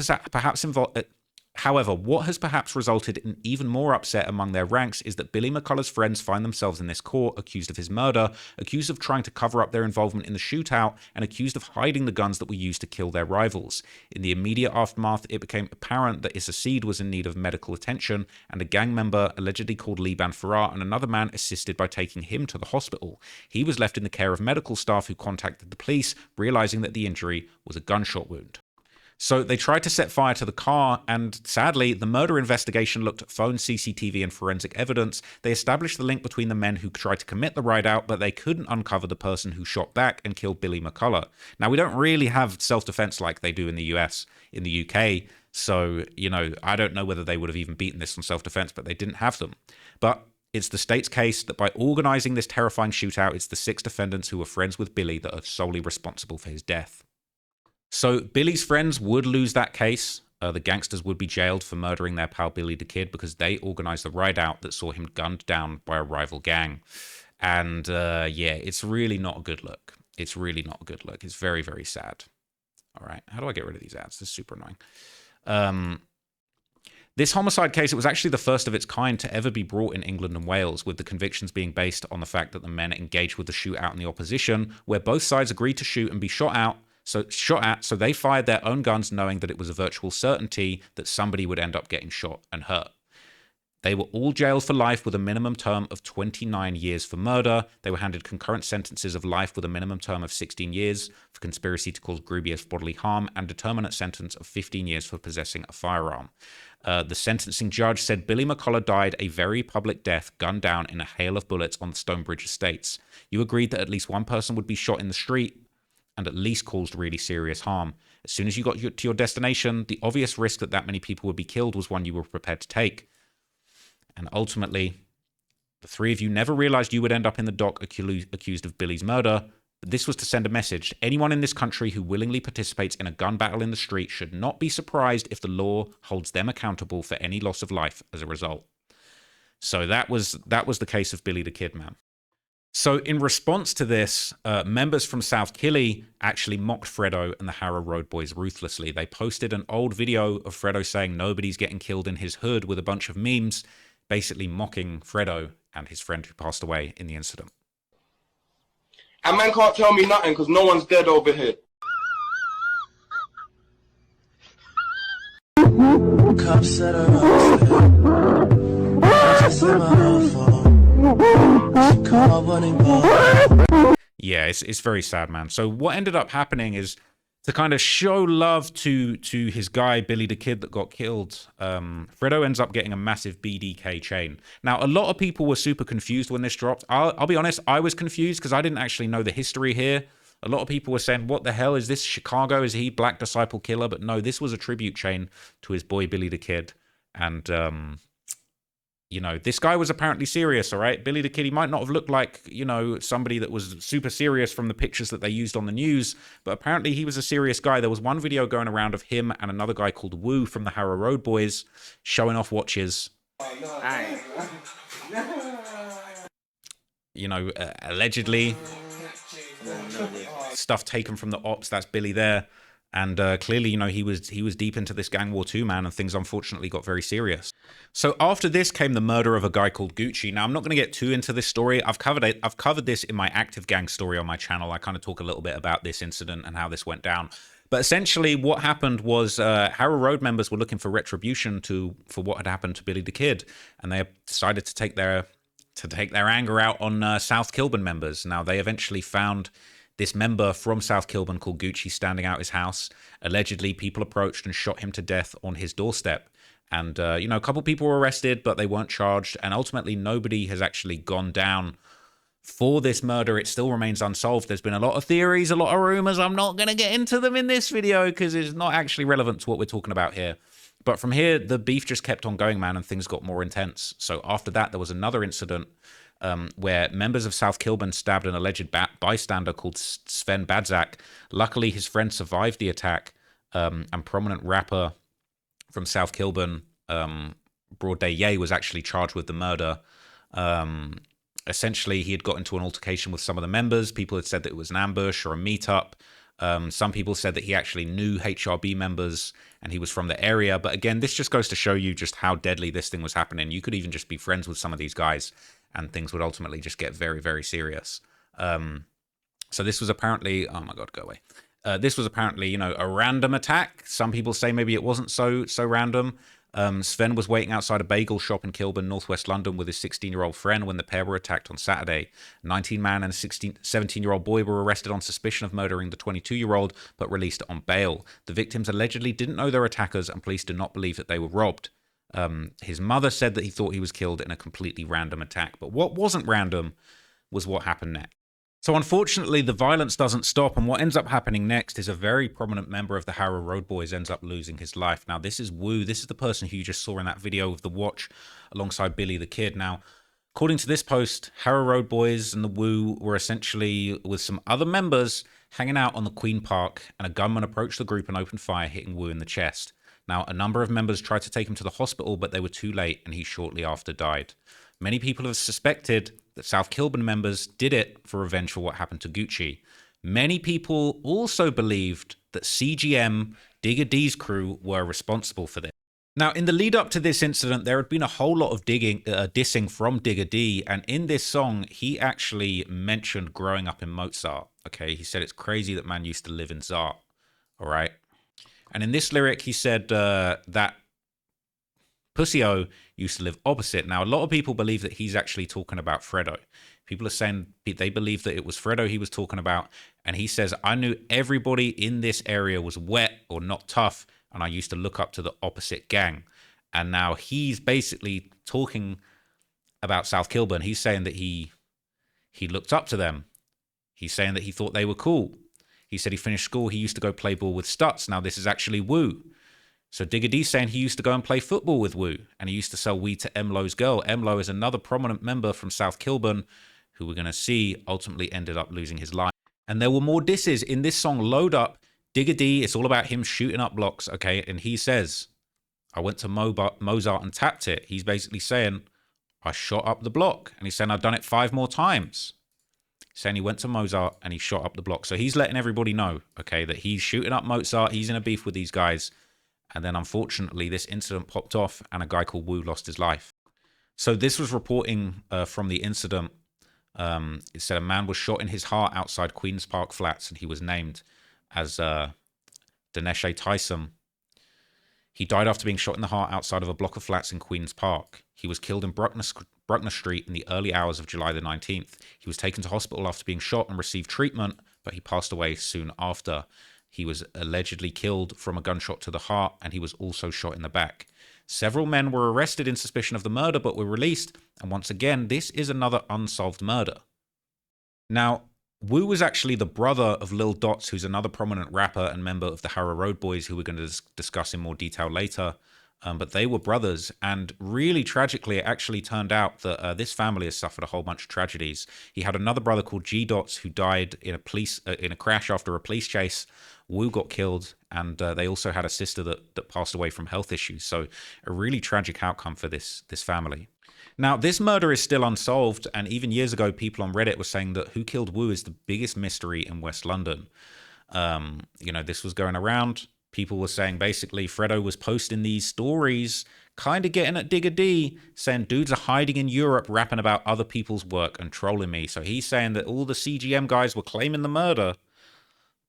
perhaps resulted in even more upset among their ranks is that Billy McCullough's friends find themselves in this court accused of his murder, accused of trying to cover up their involvement in the shootout, and accused of hiding the guns that were used to kill their rivals. In the immediate aftermath, it became apparent that Issa Seed was in need of medical attention, and a gang member allegedly called Liban Farrar and another man assisted by taking him to the hospital. He was left in the care of medical staff who contacted the police, realizing that the injury was a gunshot wound. So they tried to set fire to the car, and sadly, the murder investigation looked at phone, CCTV, and forensic evidence. They established the link between the men who tried to commit the ride-out, but they couldn't uncover the person who shot back and killed Billy McCullough. Now, we don't really have self-defense like they do in the US, in the UK, so, I don't know whether they would have even beaten this on self-defense, but they didn't have them. But it's the state's case that by organizing this terrifying shootout, it's the 6 defendants who were friends with Billy that are solely responsible for his death. So Billy's friends would lose that case. The gangsters would be jailed for murdering their pal Billy the Kid because they organized the ride-out that saw him gunned down by a rival gang. And it's really not a good look. It's really not a good look. It's very, very sad. All right, how do I get rid of these ads? This is super annoying. This homicide case, it was actually the first of its kind to ever be brought in England and Wales, with the convictions being based on the fact that the men engaged with the shootout in the opposition, where both sides agreed to shoot and be shot at, so they fired their own guns knowing that it was a virtual certainty that somebody would end up getting shot and hurt. They were all jailed for life with a minimum term of 29 years for murder. They were handed concurrent sentences of life with a minimum term of 16 years for conspiracy to cause grievous bodily harm and determinate sentence of 15 years for possessing a firearm. The sentencing judge said Billy McCullough died a very public death, gunned down in a hail of bullets on the Stonebridge estates. You agreed that at least one person would be shot in the street and at least caused really serious harm. As soon as you got to your destination, the obvious risk that many people would be killed was one you were prepared to take. And ultimately, the 3 of you never realized you would end up in the dock accused of Billy's murder, but this was to send a message. Anyone in this country who willingly participates in a gun battle in the street should not be surprised if the law holds them accountable for any loss of life as a result. So that was the case of Billy the Kid, man. So in response to this, members from South Killy actually mocked Fredo and the Harrow Road Boys ruthlessly. They posted an old video of Fredo saying nobody's getting killed in his hood with a bunch of memes, basically mocking Fredo and his friend who passed away in the incident. And man can't tell me nothing because no one's dead over here. Cops that are yeah, it's very sad, man. So what ended up happening is, to kind of show love to his guy, Billy the Kid, that got killed, Fredo ends up getting a massive BDK chain. Now, a lot of people were super confused when this dropped. I'll be honest, I was confused because I didn't actually know the history here. A lot of people were saying, what the hell, is this Chicago? Is he Black Disciple Killer? But no, this was a tribute chain to his boy, Billy the Kid. And, you know, this guy was apparently serious, all right? Billy the Kid, he might not have looked like, you know, somebody that was super serious from the pictures that they used on the news, but apparently he was a serious guy. There was one video going around of him and another guy called Woo from the Harrow Road Boys showing off watches. You know, allegedly stuff taken from the ops. That's Billy there. And clearly, you know, he was deep into this gang war too, man, and things unfortunately got very serious. So after this came the murder of a guy called Gucci. Now, I'm not going to get too into this story. I've covered this in my active gang story on my channel. I kind of talk a little bit about this incident and how this went down. But essentially, what happened was Harrow Road members were looking for retribution for what had happened to Billy the Kid, and they decided to take their anger out on South Kilburn members. Now, they eventually found this member from South Kilburn called Gucci standing out his house. Allegedly, people approached and shot him to death on his doorstep. And, you know, a couple people were arrested, but they weren't charged. And ultimately, nobody has actually gone down for this murder. It still remains unsolved. There's been a lot of theories, a lot of rumors. I'm not going to get into them in this video because it's not actually relevant to what we're talking about here. But from here, the beef just kept on going, man, and things got more intense. So after that, there was another incident where members of South Kilburn stabbed an alleged bystander called Sven Badzak. Luckily, his friend survived the attack, and prominent rapper from South Kilburn, Broad Day Ye, was actually charged with the murder. Essentially, he had got into an altercation with some of the members. People had said that it was an ambush or a meetup. Some people said that he actually knew HRB members and he was from the area. But again, this just goes to show you just how deadly this thing was happening. You could even just be friends with some of these guys and things would ultimately just get very, very serious. So this was apparently, oh my God, go away. This was apparently, you know, a random attack. Some people say maybe it wasn't so random. Sven was waiting outside a bagel shop in Kilburn, northwest London, with his 16-year-old friend when the pair were attacked on Saturday. A 19-man and a 17-year-old boy were arrested on suspicion of murdering the 22-year-old, but released on bail. The victims allegedly didn't know their attackers, and police do not believe that they were robbed. His mother said that he thought he was killed in a completely random attack. But what wasn't random was what happened next. So unfortunately, the violence doesn't stop, and what ends up happening next is a very prominent member of the Harrow Road Boys ends up losing his life. Now, this is Woo. This is the person who you just saw in that video of the watch alongside Billy the Kid. Now, according to this post, Harrow Road Boys and the Woo were essentially with some other members hanging out on the Queen Park, and a gunman approached the group and opened fire, hitting Woo in the chest. Now, a number of members tried to take him to the hospital, but they were too late, and he shortly after died. Many people have suspected that South Kilburn members did it for revenge for what happened to Gucci. Many people also believed that CGM, Digga D's crew, were responsible for this. Now, in the lead up to this incident, there had been a whole lot of dissing from Digga D, and in this song, he actually mentioned growing up in Mozart. Okay, he said it's crazy that man used to live in Zart. All right. And in this lyric, he said that Pussy-O used to live opposite. Now, a lot of people believe that he's actually talking about Fredo. People are saying they believe that it was Fredo he was talking about. And he says, I knew everybody in this area was wet or not tough, and I used to look up to the opposite gang. And now he's basically talking about South Kilburn. He's saying that he looked up to them. He's saying that he thought they were cool. He said he finished school, he used to go play ball with Stutz. Now, this is actually Woo. So Digga D's saying he used to go and play football with Woo, and he used to sell weed to Emlo's girl. Emlo is another prominent member from South Kilburn, who we're going to see ultimately ended up losing his life. And there were more disses in this song, Load Up. Digga D, it's all about him shooting up blocks, okay? And he says, I went to Mozart and tapped it. He's basically saying, I shot up the block. And he's saying, I've done it 5 more times. saying he went to Mozart and he shot up the block. So he's letting everybody know, okay, that he's shooting up Mozart. He's in a beef with these guys. And then unfortunately, this incident popped off and a guy called Wu lost his life. So this was reporting from the incident. It said a man was shot in his heart outside Queen's Park Flats, and he was named as Dinesh Tyson. He died after being shot in the heart outside of a block of flats in Queen's Park. He was killed in Bruckner Street in the early hours of July the 19th. He was taken to hospital after being shot and received treatment, but he passed away soon after. He was allegedly killed from a gunshot to the heart, and he was also shot in the back. Several men were arrested in suspicion of the murder, but were released. And once again, this is another unsolved murder. Now, Wu was actually the brother of Lil Dots, who's another prominent rapper and member of the Harrow Road Boys, who we're going to discuss in more detail later. But they were brothers, and really tragically, it actually turned out that this family has suffered a whole bunch of tragedies. He had another brother called G Dots who died in a crash after a police chase. Wu got killed, and they also had a sister that passed away from health issues. So a really tragic outcome for this family. Now, this murder is still unsolved, and even years ago, people on Reddit were saying that who killed Wu is the biggest mystery in West London. This was going around. People were saying basically Fredo was posting these stories, kind of getting at Digger D, saying dudes are hiding in Europe, rapping about other people's work and trolling me. So he's saying that all the CGM guys were claiming the murder,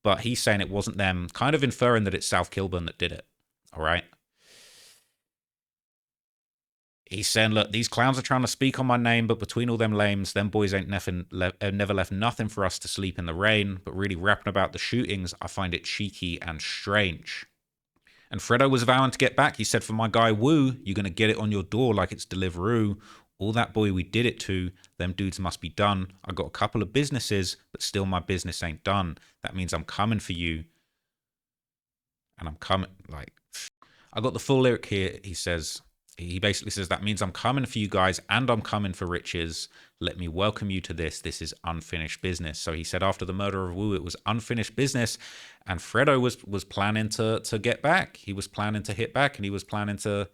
but he's saying it wasn't them, kind of inferring that it's South Kilburn that did it. All right. He's saying, look, these clowns are trying to speak on my name, but between all them lames, them boys ain't never left nothing for us to sleep in the rain. But really rapping about the shootings, I find it cheeky and strange. And Fredo was vowing to get back. He said, for my guy Wu, you're going to get it on your door like it's Deliveroo. All that boy we did it to, them dudes must be done. I got a couple of businesses, but still my business ain't done. That means I'm coming for you. And I'm coming, like, I got the full lyric here. He basically says, that means I'm coming for you guys and I'm coming for riches. Let me welcome you to this. This is unfinished business. So he said after the murder of Wu, it was unfinished business. And Fredo was planning to get back. He was planning to hit back, and he was planning to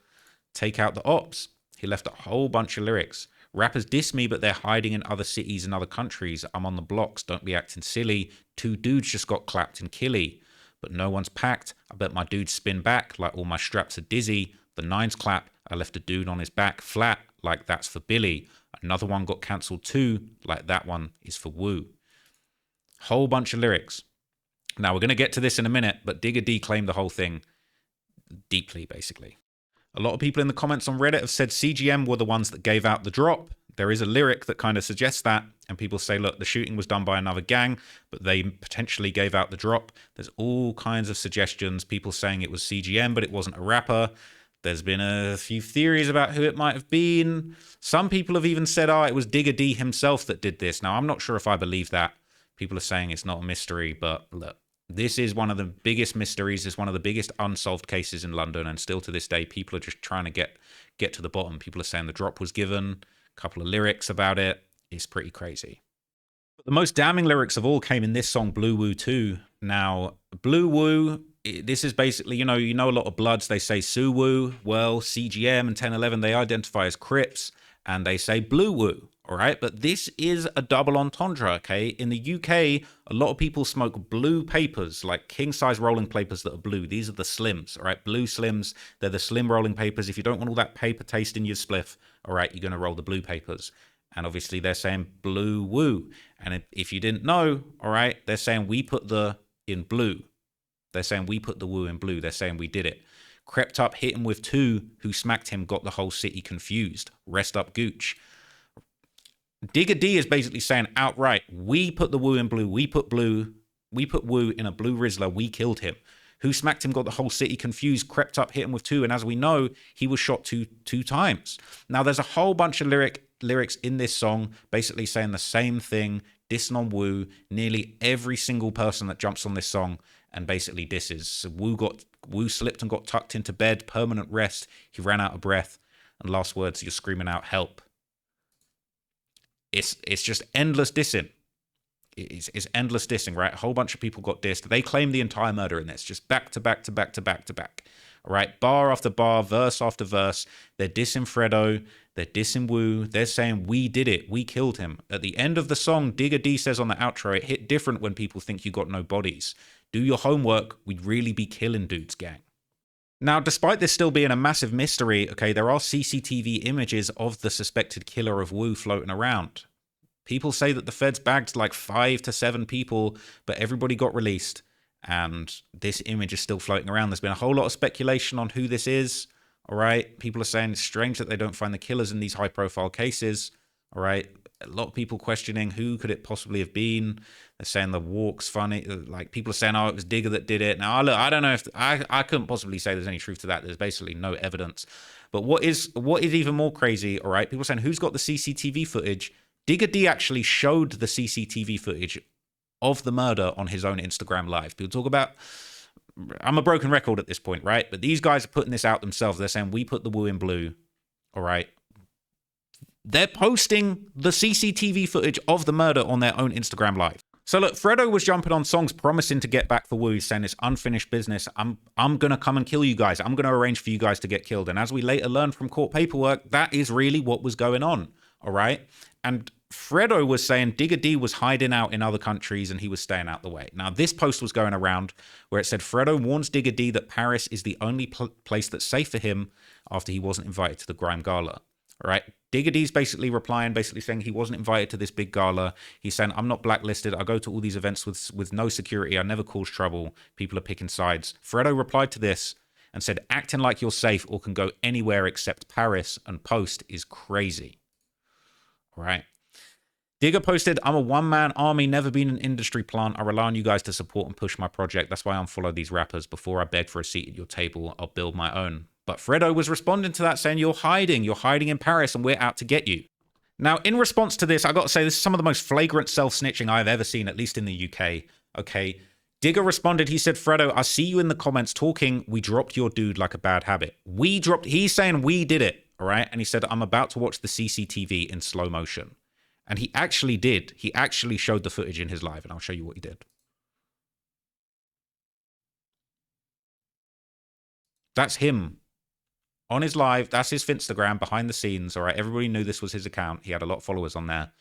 take out the ops. He left a whole bunch of lyrics. Rappers diss me, but they're hiding in other cities and other countries. I'm on the blocks. Don't be acting silly. 2 dudes just got clapped in Killy, but no one's packed. I bet my dudes spin back like all my straps are dizzy. The 9s clap. I left a dude on his back flat, like that's for Billy. Another one got cancelled too, like that one is for Wu. Whole bunch of lyrics. Now, we're going to get to this in a minute, but Digger D claimed the whole thing deeply, basically. A lot of people in the comments on Reddit have said CGM were the ones that gave out the drop. There is a lyric that kind of suggests that, and people say, look, the shooting was done by another gang, but they potentially gave out the drop. There's all kinds of suggestions, people saying it was CGM, but it wasn't a rapper. There's been a few theories about who it might have been. Some people have even said, it was Digger D himself that did this. Now, I'm not sure if I believe that. People are saying it's not a mystery, but look, this is one of the biggest mysteries. It's one of the biggest unsolved cases in London, and still to this day, people are just trying to get to the bottom. People are saying the drop was given, a couple of lyrics about it. It's pretty crazy. But the most damning lyrics of all came in this song, Blue Woo 2. Now, Blue Woo, this is basically, you know a lot of Bloods, they say Suwoo. Well, CGM and 1011, they identify as Crips, and they say Blue Woo, all right? But this is a double entendre, okay? In the UK, a lot of people smoke blue papers, like king-size rolling papers that are blue. These are the Slims, all right? Blue Slims, they're the slim rolling papers. If you don't want all that paper taste in your spliff, all right, you're going to roll the blue papers. And obviously, they're saying Blue Woo. And if you didn't know, all right, they're saying we put the in blue. They're saying we put the Woo in blue. They're saying we did it. Crept up, hit him with 2, who smacked him, got the whole city confused. Rest up, Gooch. Digger D is basically saying outright, we put the Woo in blue. We put Woo in a blue Rizzler. We killed him. Who smacked him, got the whole city confused, crept up, hit him with 2. And as we know, he was shot two times. Now, there's a whole bunch of lyrics in this song basically saying the same thing, dissing on Woo. Nearly every single person that jumps on this song and basically disses. So Woo slipped and got tucked into bed, permanent rest. He ran out of breath. And last words, you're screaming out, help. It's just endless dissing. It's endless dissing, right? A whole bunch of people got dissed. They claim the entire murder in this, just back to back to back to back to back. All right, bar after bar, verse after verse. They're dissing Fredo. They're dissing Wu. They're saying, we did it. We killed him. At the end of the song, Digga D says on the outro, it hit different when people think you got no bodies. Do your homework. We'd really be killing dudes, gang. Now, despite this still being a massive mystery, okay, there are CCTV images of the suspected killer of Wu floating around. People say that the feds bagged like 5 to 7 people, but everybody got released. And this image is still floating around. There's been a whole lot of speculation on who this is. All right. People are saying it's strange that they don't find the killers in these high profile cases. All right. A lot of people questioning who could it possibly have been. They're saying the walk's funny. Like people are saying, oh, it was Digger that did it. Now, look, I don't know if I couldn't possibly say there's any truth to that. There's basically no evidence. But what is even more crazy? All right. People are saying who's got the CCTV footage? Digger D actually showed the CCTV footage of the murder on his own Instagram live. People talk about, I'm a broken record at this point, right? But these guys are putting this out themselves. They're saying, we put the Wu in blue. All right. They're posting the CCTV footage of the murder on their own Instagram live. So look, Fredo was jumping on songs promising to get back for Wu, saying it's unfinished business. I'm going to come and kill you guys. I'm going to arrange for you guys to get killed. And as we later learned from court paperwork, that is really what was going on. All right. And Fredo was saying Digga D was hiding out in other countries and he was staying out the way. Now, this post was going around where it said Fredo warns Digga D that Paris is the only place that's safe for him after he wasn't invited to the Grime Gala. All right. Digga D's basically replying, basically saying he wasn't invited to this big gala. He's saying, I'm not blacklisted. I go to all these events with no security. I never cause trouble. People are picking sides. Fredo replied to this and said, acting like you're safe or can go anywhere except Paris and post is crazy. All right. Digger posted, I'm a one-man army, never been an industry plant. I rely on you guys to support and push my project. That's why I unfollow these rappers. Before I beg for a seat at your table, I'll build my own. But Fredo was responding to that saying, you're hiding in Paris and we're out to get you. Now, in response to this, I got to say, this is some of the most flagrant self-snitching I've ever seen, at least in the UK. Okay. Digger responded, he said, Fredo, I see you in the comments talking. We dropped your dude like a bad habit. He's saying we did it. All right. And he said, I'm about to watch the CCTV in slow motion. And he actually did. He actually showed the footage in his live, and I'll show you what he did. That's him on his live. That's his Finstagram behind the scenes. All right. Everybody knew this was his account. He had a lot of followers on there.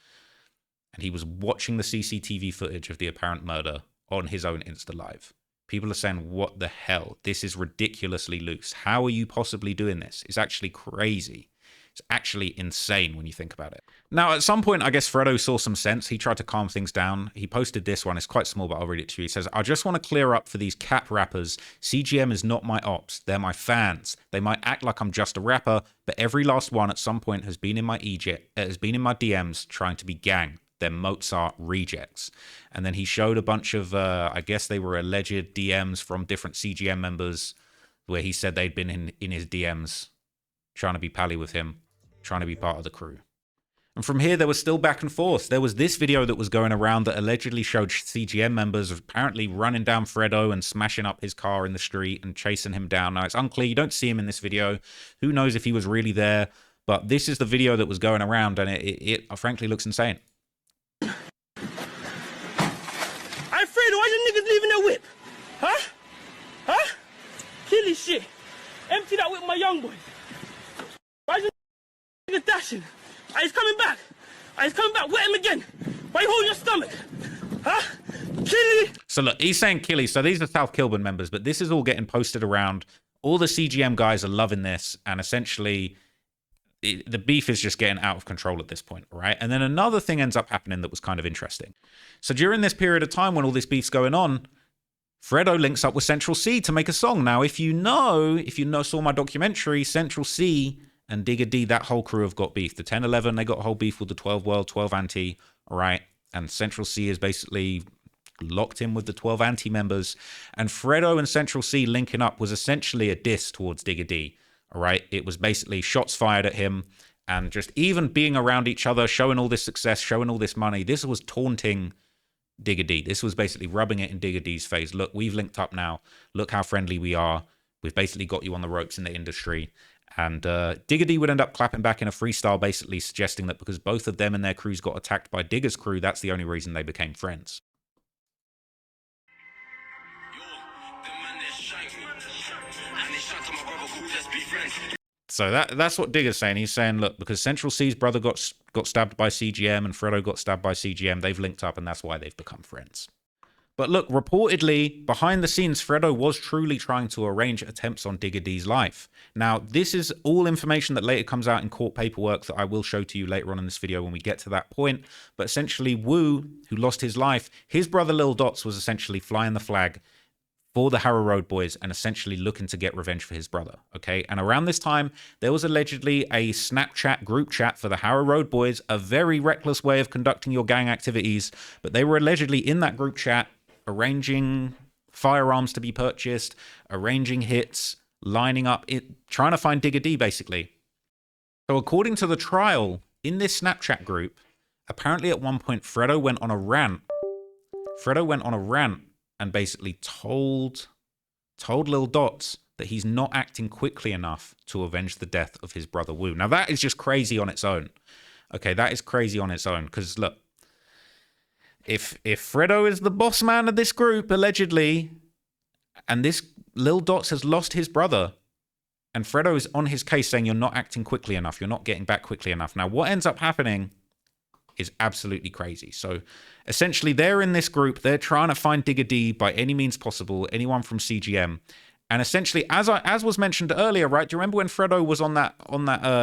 And he was watching the CCTV footage of the apparent murder on his own Insta live. People are saying, what the hell? This is ridiculously loose. How are you possibly doing this? It's actually crazy. It's actually insane when you think about it. Now, at some point, I guess Fredo saw some sense. He tried to calm things down. He posted this one. It's quite small, but I'll read it to you. He says, I just want to clear up for these cap rappers. CGM is not my ops. They're my fans. They might act like I'm just a rapper, but every last one at some point has been in my DMs trying to be gang. They're Mozart rejects. And then he showed a bunch of, I guess they were alleged DMs from different CGM members where he said they'd been in his DMs trying to be pally with him, trying to be part of the crew. And from here, there was still back and forth. There was this video that was going around that allegedly showed CGM members apparently running down Fredo and smashing up his car in the street and chasing him down. Now, it's unclear. You don't see him in this video. Who knows if he was really there? But this is the video that was going around, and it frankly looks insane. Hey, Fredo, why you niggas leaving that whip? Huh? Huh? Kill this shit. Empty that whip, my young boy. Why you niggas dashing? He's coming back. He's coming back. Wet him again. Why you holding your stomach? Huh? Killy. So look, he's saying Killy. So these are South Kilburn members, but this is all getting posted around. All the CGM guys are loving this, and essentially the beef is just getting out of control at this point, right? And then another thing ends up happening that was kind of interesting. So during this period of time when all this beef's going on, Fredo links up with Central C to make a song. Now, if you saw my documentary, Central C and Digga D, that whole crew have got beef. The 1011, they got a whole beef with the 12 World, 12 Anti, all right? And Central C is basically locked in with the 12 Anti members. And Fredo and Central C linking up was essentially a diss towards Digga D, all right? It was basically shots fired at him and just even being around each other, showing all this success, showing all this money. This was taunting Digga D. This was basically rubbing it in Digga D's face. Look, we've linked up now. Look how friendly we are. We've basically got you on the ropes in the industry. And Digga D would end up clapping back in a freestyle, basically suggesting that because both of them and their crews got attacked by Digga's crew, that's the only reason they became friends. So that's what Digger's saying. He's saying, look, because Central C's brother got stabbed by CGM and Fredo got stabbed by CGM, they've linked up and that's why they've become friends. But look, reportedly, behind the scenes, Fredo was truly trying to arrange attempts on Digger D's life. Now, this is all information that later comes out in court paperwork that I will show to you later on in this video when we get to that point. But essentially, Wu, who lost his life, his brother Lil Dots was essentially flying the flag for the Harrow Road Boys and essentially looking to get revenge for his brother, okay? And around this time, there was allegedly a Snapchat group chat for the Harrow Road Boys, a very reckless way of conducting your gang activities, but they were allegedly in that group chat arranging firearms to be purchased, arranging hits, lining up, trying to find Digger D, basically. So according to the trial, in this Snapchat group, apparently at one point, Fredo went on a rant. Fredo went on a rant and basically told Lil Dots that he's not acting quickly enough to avenge the death of his brother Wu. Now, that is just crazy on its own. Okay, that is crazy on its own, because look, if Fredo is the boss man of this group, allegedly, and this Lil Dots has lost his brother, and Fredo is on his case saying you're not acting quickly enough, you're not getting back quickly enough. Now, what ends up happening is absolutely crazy. So essentially, they're in this group, they're trying to find Digger D by any means possible, anyone from CGM. And essentially, as was mentioned earlier, right? Do you remember when Fredo was on that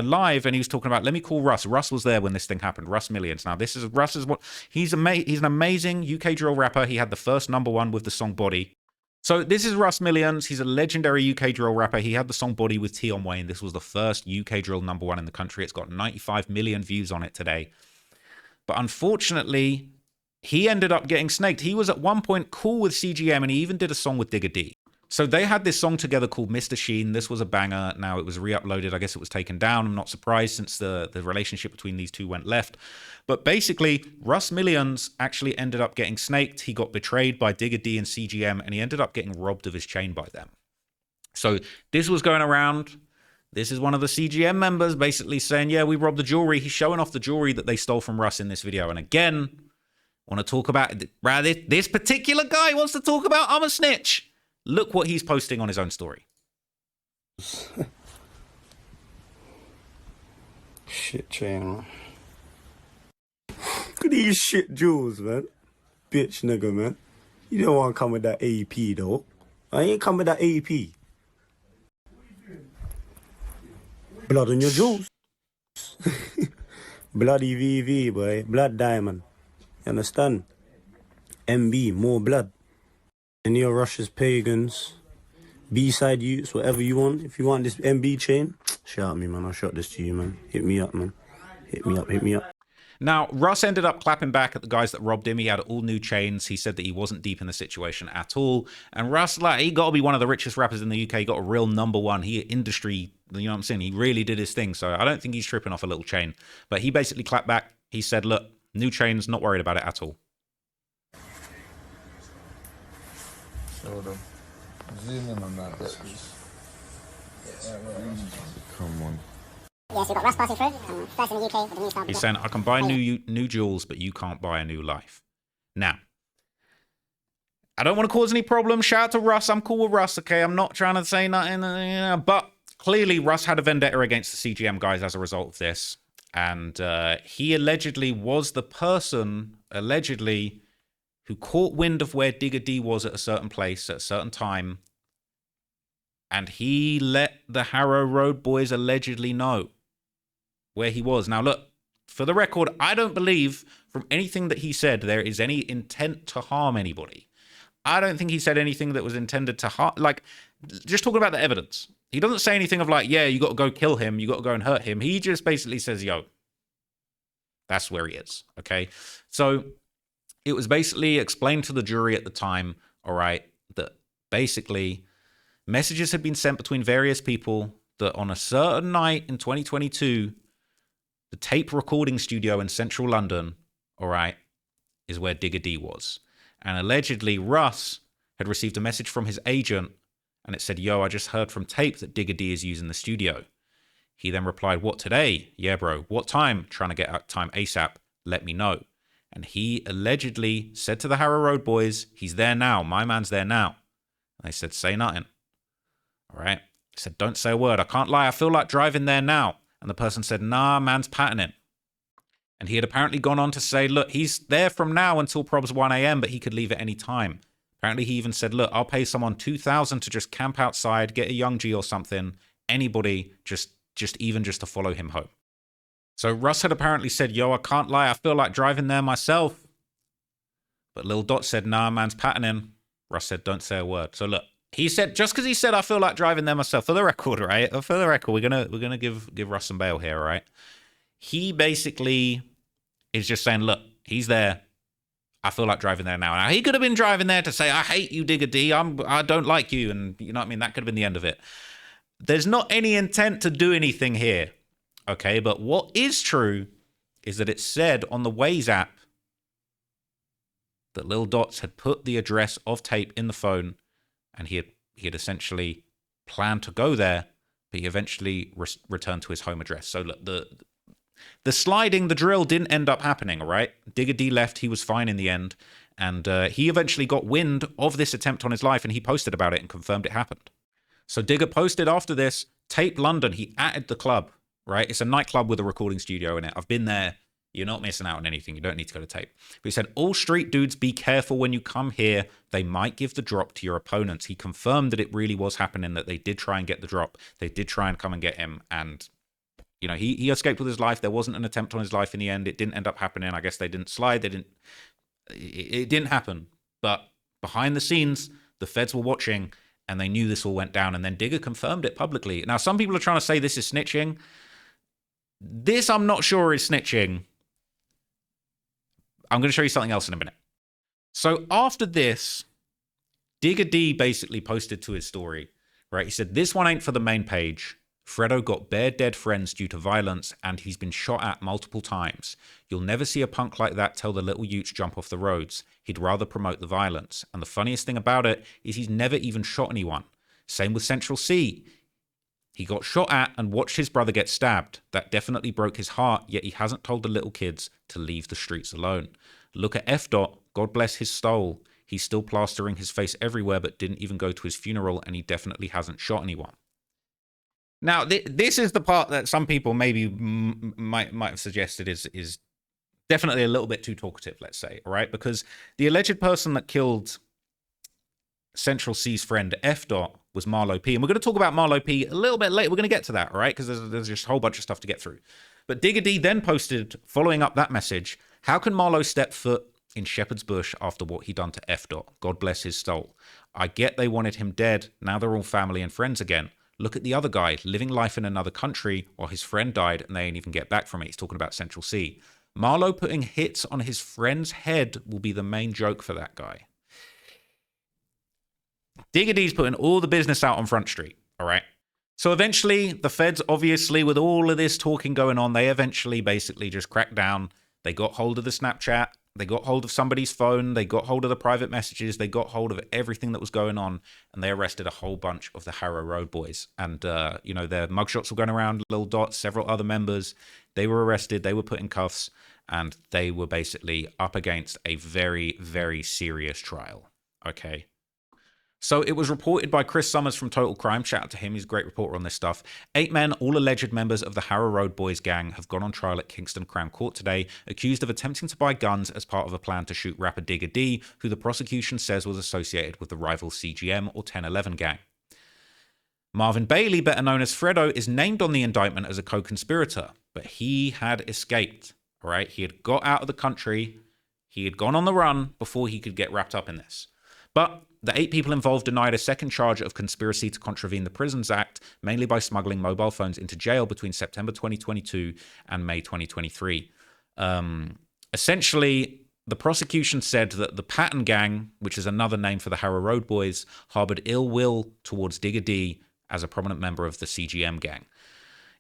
live and he was talking about, let me call Russ. Russ was there when this thing happened. Russ Millions. Now, Russ is what he's an amazing UK drill rapper. He had the first #1 with the song Body. So this is Russ Millions. He's a legendary UK drill rapper. He had the song Body with Tion Wayne. This was the first UK drill #1 in the country. It's got 95 million views on it today. But unfortunately, he ended up getting snaked. He was at one point cool with CGM and he even did a song with Digger D. So they had this song together called Mr. Sheen. This was a banger. Now it was re-uploaded. I guess it was taken down. I'm not surprised since the relationship between these two went left. But basically, Russ Millions actually ended up getting snaked. He got betrayed by Digger D and CGM, and he ended up getting robbed of his chain by them. So this was going around. This is one of the CGM members basically saying, yeah, we robbed the jewelry. He's showing off the jewelry that they stole from Russ in this video. And again, want to talk about, this particular guy wants to talk about I'm a snitch. Look what he's posting on his own story. Shit chain, man. Look at these shit jewels, man. Bitch nigga, man. You don't want to come with that AP, though. I ain't come with that AP. Blood on your jewels. Bloody VV, boy. Blood diamond. You understand? MB, more blood. Any of Russia's pagans, B-side youths, whatever you want. If you want this MB chain, shout at me, man. I'll shout this to you, man. Hit me up, man. Hit me up, hit me up. Now, Russ ended up clapping back at the guys that robbed him. He had all new chains. He said that he wasn't deep in the situation at all. And Russ, like, he got to be one of the richest rappers in the UK. He got a real #1. He industry, you know what I'm saying? He really did his thing. So I don't think he's tripping off a little chain. But he basically clapped back. He said, look, new chains, not worried about it at all. Show them. Zoom in on that bit, please. Come on. Yes, we've got Russ passing through. First in the UK with the new style. He's saying, I can buy new jewels, but you can't buy a new life. Now, I don't want to cause any problems. Shout out to Russ. I'm cool with Russ, okay? I'm not trying to say nothing. But clearly, Russ had a vendetta against the CGM guys as a result of this. And he allegedly was the person, who caught wind of where Digger D was at a certain place at a certain time. And he let the Harrow Road Boys allegedly know where he was. Now, look, for the record, I don't believe from anything that he said there is any intent to harm anybody. I don't think he said anything that was intended to harm. Like, just talking about the evidence. He doesn't say anything of like, yeah, you got to go kill him. You got to go and hurt him. He just basically says, yo, that's where he is. Okay. So it was basically explained to the jury at the time, all right, that basically messages had been sent between various people that on a certain night in 2022, the tape recording studio in central London, all right, is where Digger D was. And allegedly, Russ had received a message from his agent, and it said, yo, I just heard from tape that Digger D is using the studio. He then replied, what, today? Yeah, bro. What time? Trying to get out time ASAP. Let me know. And he allegedly said to the Harrow Road Boys, he's there now. My man's there now. And they said, say nothing. All right. said, don't say a word. I can't lie. I feel like driving there now. And the person said, nah, man's patterning. And he had apparently gone on to say, look, he's there from now until probs 1 a.m., but he could leave at any time. Apparently he even said, look, I'll pay someone $2,000 to just camp outside, get a young G or something, anybody, just to follow him home. So Russ had apparently said, yo, I can't lie, I feel like driving there myself. But Lil Dot said, nah, man's patterning. Russ said, don't say a word. So look, he said, just because he said, I feel like driving there myself, for the record, right? For the record, we're gonna give Russ some bail here, right? He basically is just saying, look, he's there. I feel like driving there now. Now, he could have been driving there to say, I hate you, Digger D. I don't like you. And you know what I mean? That could have been the end of it. There's not any intent to do anything here. Okay, but what is true is that it said on the Waze app that Lil Dots had put the address of Tape in the phone, and he had essentially planned to go there, but he eventually returned to his home address. So look, the sliding, the drill didn't end up happening, all right? Digger D left. He was fine in the end. And he eventually got wind of this attempt on his life, and he posted about it and confirmed it happened. So Digger posted after this, Tape London. He added the club, right? It's a nightclub with a recording studio in it. I've been there. You're not missing out on anything. You don't need to go to Tape. But he said, all street dudes, be careful when you come here. They might give the drop to your opponents. He confirmed that it really was happening, that they did try and get the drop. They did try and come and get him, and you know, he escaped with his life. There wasn't an attempt on his life in the end. It didn't end up happening. I guess they didn't slide. It didn't happen. But behind the scenes, the feds were watching, and they knew this all went down. And then Digger confirmed it publicly. Now, some people are trying to say this is snitching. This, I'm not sure, is snitching. I'm going to show you something else in a minute. So after this, Digger D basically posted to his story, right? He said, this one ain't for the main page. Fredo got bare dead friends due to violence, and he's been shot at multiple times. You'll never see a punk like that tell the little utes jump off the roads. He'd rather promote the violence. And the funniest thing about it is he's never even shot anyone. Same with Central C. He got shot at and watched his brother get stabbed. That definitely broke his heart, yet he hasn't told the little kids to leave the streets alone. Look at F. Dot, God bless his soul. He's still plastering his face everywhere, but didn't even go to his funeral, and he definitely hasn't shot anyone. Now, this is the part that some people maybe might have suggested is definitely a little bit too talkative, let's say, all right? Because the alleged person that killed Central C's friend, F. Dot, was Marlo P. And we're going to talk about Marlo P a little bit later. We're going to get to that, all right? Because there's just a whole bunch of stuff to get through. But Digger D then posted, following up that message, how can Marlo step foot in Shepherd's Bush after what he done to F. Dot? God bless his soul. I get they wanted him dead. Now they're all family and friends again. Look at the other guy living life in another country while his friend died and they ain't even get back from it. He's talking about Central C. Marlo putting hits on his friend's head will be the main joke for that guy. Digger D's putting all the business out on Front Street, all right? So eventually, the feds, obviously, with all of this talking going on, they eventually basically just cracked down. They got hold of the Snapchat. They got hold of somebody's phone. They got hold of the private messages. They got hold of everything that was going on. And they arrested a whole bunch of the Harrow Road boys. And, you know, their mugshots were going around, Lil Dot, several other members. They were arrested. They were put in cuffs. And they were basically up against a very, very serious trial. Okay. So it was reported by Chris Summers from Total Crime. Shout out to him. He's a great reporter on this stuff. 8 men, all alleged members of the Harrow Road Boys gang, have gone on trial at Kingston Crown Court today, accused of attempting to buy guns as part of a plan to shoot rapper Digger D, who the prosecution says was associated with the rival CGM or 1011 gang. Marvin Bailey, better known as Fredo, is named on the indictment as a co-conspirator, but he had escaped. All right, he had got out of the country. He had gone on the run before he could get wrapped up in this. But the 8 people involved denied a second charge of conspiracy to contravene the Prisons Act, mainly by smuggling mobile phones into jail between September 2022 and May 2023. Essentially, the prosecution said that the Patton Gang, which is another name for the Harrow Road Boys, harbored ill will towards Digger D as a prominent member of the CGM gang.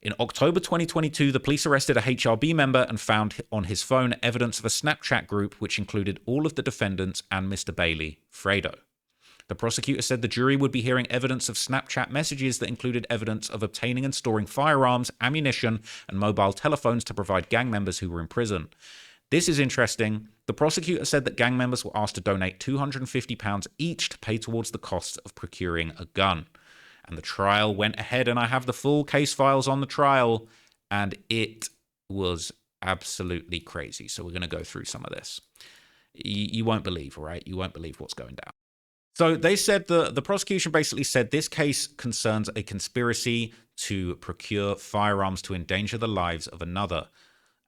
In October 2022, the police arrested a HRB member and found on his phone evidence of a Snapchat group which included all of the defendants and Mr. Bailey, Fredo. The prosecutor said the jury would be hearing evidence of Snapchat messages that included evidence of obtaining and storing firearms, ammunition, and mobile telephones to provide gang members who were in prison. This is interesting. The prosecutor said that gang members were asked to donate £250 each to pay towards the cost of procuring a gun. And the trial went ahead, and I have the full case files on the trial, and it was absolutely crazy. So we're going to go through some of this. You won't believe, right? You won't believe what's going down. So they said the prosecution basically said this case concerns a conspiracy to procure firearms to endanger the lives of another.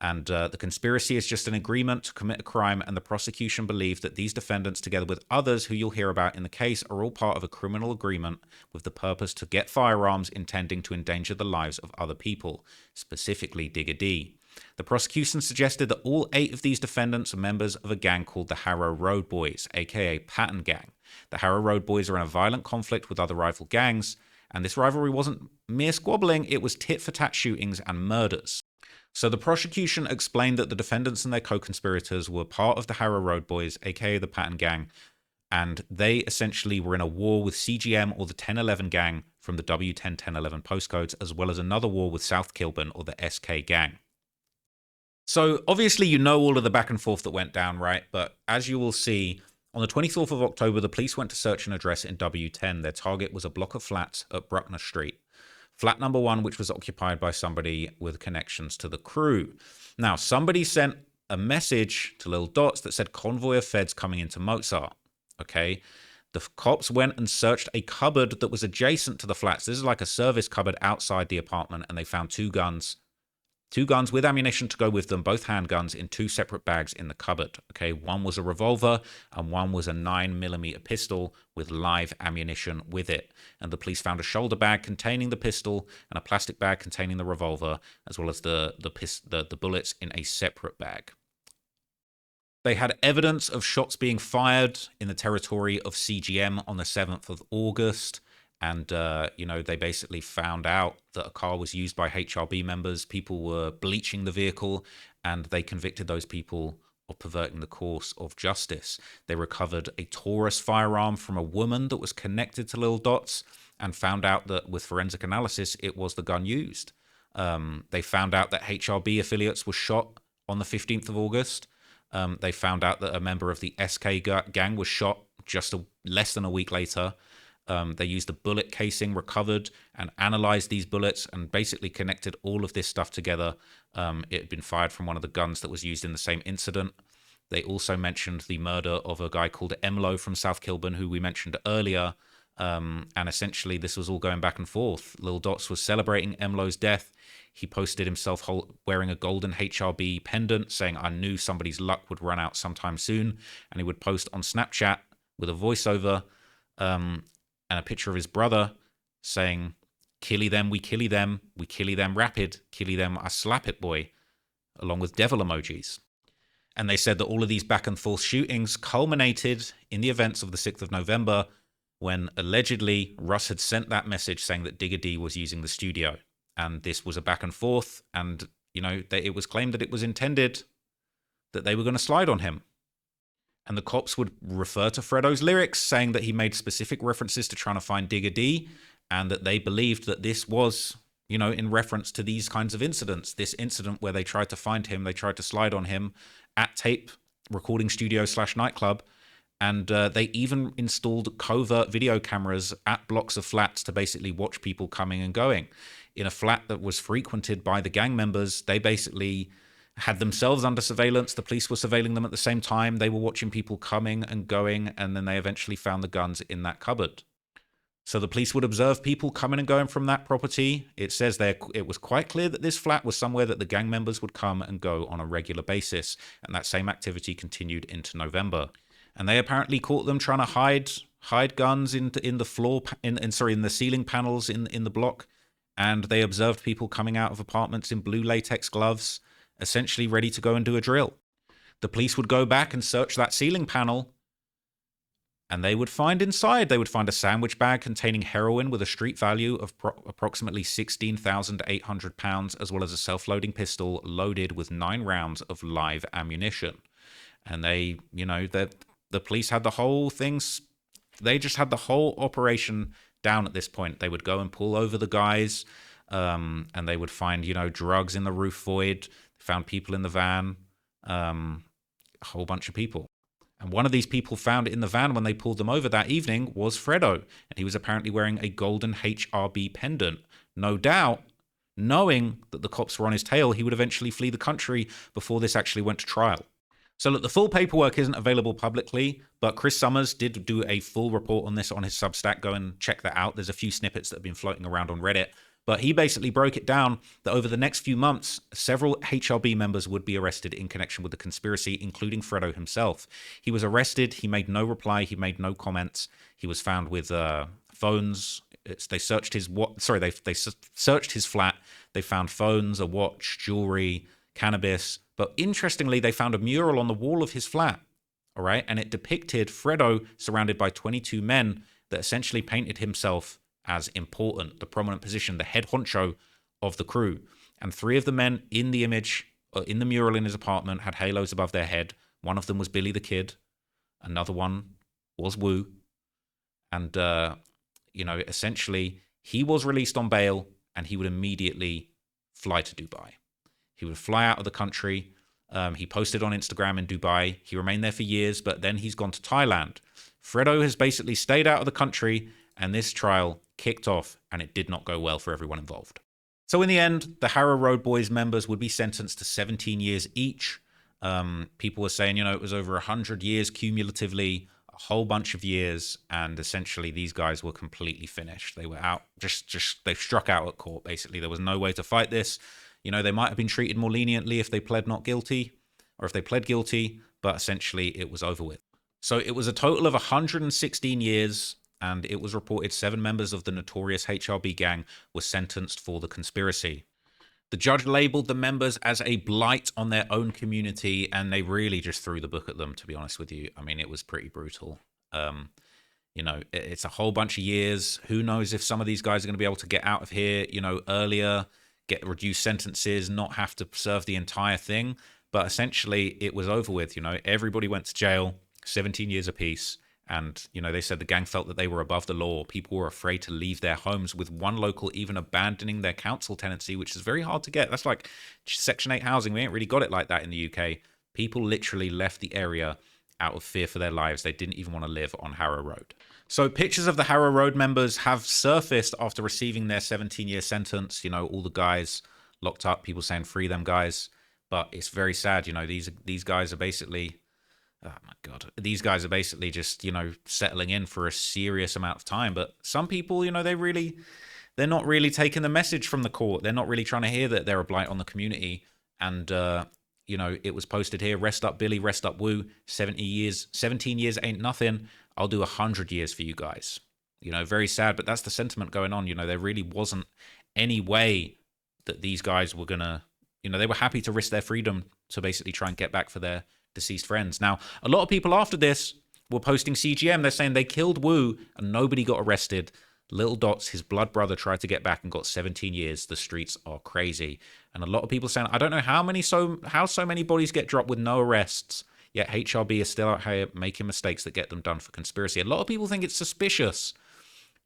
And the conspiracy is just an agreement to commit a crime, and the prosecution believes that these defendants, together with others who you'll hear about in the case, are all part of a criminal agreement with the purpose to get firearms intending to endanger the lives of other people, specifically Digger D. The prosecution suggested that all 8 of these defendants are members of a gang called the Harrow Road Boys, aka Pattern Gang. The Harrow Road Boys are in a violent conflict with other rival gangs, and this rivalry wasn't mere squabbling, it was tit-for-tat shootings and murders. So the prosecution explained that the defendants and their co-conspirators were part of the Harrow Road Boys, aka the Pattern Gang, and they essentially were in a war with CGM or the 1011 Gang from the W10-1011 postcodes, as well as another war with South Kilburn or the SK Gang. So obviously you know all of the back and forth that went down, right? But as you will see, on the 24th of October, the police went to search an address in W10. Their target was a block of flats at Bruckner Street. Flat number 1, which was occupied by somebody with connections to the crew. Now, somebody sent a message to Lil Dots that said convoy of feds coming into Mozart. Okay. The cops went and searched a cupboard that was adjacent to the flats. This is like a service cupboard outside the apartment, and they found 2 guns. 2 guns with ammunition to go with them, both handguns, in 2 separate bags in the cupboard. Okay, one was a revolver and one was a 9mm pistol with live ammunition with it. And the police found a shoulder bag containing the pistol and a plastic bag containing the revolver, as well as the bullets in a separate bag. They had evidence of shots being fired in the territory of CGM on the 7th of August. And, they basically found out that a car was used by HRB members. People were bleaching the vehicle, and they convicted those people of perverting the course of justice. They recovered a Taurus firearm from a woman that was connected to Lil Dots, and found out that with forensic analysis, it was the gun used. They found out that HRB affiliates were shot on the 15th of August. They found out that a member of the SK gang was shot just less than a week later. They used the bullet casing recovered and analyzed these bullets and basically connected all of this stuff together. It had been fired from one of the guns that was used in the same incident. They also mentioned the murder of a guy called Emlo from South Kilburn, who we mentioned earlier. And essentially, this was all going back and forth. Lil Dots was celebrating Emlo's death. He posted himself wearing a golden HRB pendant, saying, "I knew somebody's luck would run out sometime soon." And he would post on Snapchat with a voiceover and a picture of his brother saying, "Killy them, we killy them, we killy them rapid, killy them, I slap it boy," along with devil emojis. And they said that all of these back and forth shootings culminated in the events of the 6th of November, when allegedly Russ had sent that message saying that Digger D was using the studio. And this was a back and forth, and it was claimed that it was intended that they were going to slide on him. And the cops would refer to Fredo's lyrics, saying that he made specific references to trying to find Digger D, and that they believed that this was, in reference to these kinds of incidents. This incident where they tried to find him, they tried to slide on him at tape recording studio / nightclub, and they even installed covert video cameras at blocks of flats to basically watch people coming and going. In a flat that was frequented by the gang members, they basically had themselves under surveillance. The police were surveilling them at the same time. They were watching people coming and going, and then they eventually found the guns in that cupboard. So the police would observe people coming and going from that property. It says there it was quite clear that this flat was somewhere that the gang members would come and go on a regular basis, and that same activity continued into November. And they apparently caught them trying to hide guns in the ceiling panels in the block, and they observed people coming out of apartments in blue latex gloves, essentially ready to go and do a drill. The police would go back and search that ceiling panel, and they would find inside, a sandwich bag containing heroin with a street value of approximately £16,800, as well as a self-loading pistol loaded with 9 rounds of live ammunition. And the police had the whole thing, they just had the whole operation down at this point. They would go and pull over the guys, and they would find, drugs in the roof void. Found people in the van, a whole bunch of people. And one of these people found in the van when they pulled them over that evening was Fredo. And he was apparently wearing a golden HRB pendant. No doubt, knowing that the cops were on his tail, he would eventually flee the country before this actually went to trial. So look, the full paperwork isn't available publicly, but Chris Summers did do a full report on this on his Substack. Go and check that out. There's a few snippets that have been floating around on Reddit. But he basically broke it down that over the next few months, several HRB members would be arrested in connection with the conspiracy, including Fredo himself. He was arrested. He made no reply. He made no comments. He was found with phones. They searched his they searched his flat. They found phones, a watch, jewelry, cannabis. But interestingly, they found a mural on the wall of his flat. All right, and it depicted Fredo surrounded by 22 men that essentially painted himself as important, the prominent position, the head honcho of the crew. And 3 of the men in the image, in the mural in his apartment, had halos above their head. One of them was Billy the Kid. Another one was Wu. And, essentially, he was released on bail and he would immediately fly to Dubai. He would fly out of the country. He posted on Instagram in Dubai. He remained there for years, but then he's gone to Thailand. Fredo has basically stayed out of the country, and this trial kicked off, and it did not go well for everyone involved. So in the end, the Harrow Road Boys members would be sentenced to 17 years each. People were saying, it was over 100 years cumulatively, a whole bunch of years, and essentially these guys were completely finished. They were out, they struck out at court, basically. There was no way to fight this. They might have been treated more leniently if they pled not guilty, or if they pled guilty, but essentially it was over with. So it was a total of 116 years, and it was reported 7 members of the notorious HRB gang were sentenced for the conspiracy. The judge labeled the members as a blight on their own community, and they really just threw the book at them, to be honest with you. I mean, it was pretty brutal. It's a whole bunch of years. Who knows if some of these guys are going to be able to get out of here, earlier, get reduced sentences, not have to serve the entire thing. But essentially, it was over with. Everybody went to jail, 17 years apiece. And, they said the gang felt that they were above the law. People were afraid to leave their homes, with one local even abandoning their council tenancy, which is very hard to get. That's like Section 8 housing. We ain't really got it like that in the UK. People literally left the area out of fear for their lives. They didn't even want to live on Harrow Road. So pictures of the Harrow Road members have surfaced after receiving their 17-year sentence. All the guys locked up, people saying free them guys. But it's very sad. These guys are basically... Oh my God. These guys are basically just, settling in for a serious amount of time. But some people, they're not really taking the message from the court. They're not really trying to hear that they're a blight on the community. And, it was posted here, rest up Billy, rest up Wu, 17 years ain't nothing. I'll do 100 years for you guys. Very sad, but that's the sentiment going on. There really wasn't any way that these guys were going to, they were happy to risk their freedom to basically try and get back for their deceased friends. Now, a lot of people after this were posting CGM. They're saying they killed Wu and nobody got arrested. Little Dots, his blood brother, tried to get back and got 17 years. The streets are crazy. And a lot of people saying, I don't know how so many bodies get dropped with no arrests, yet HRB is still out here making mistakes that get them done for conspiracy. A lot of people think it's suspicious.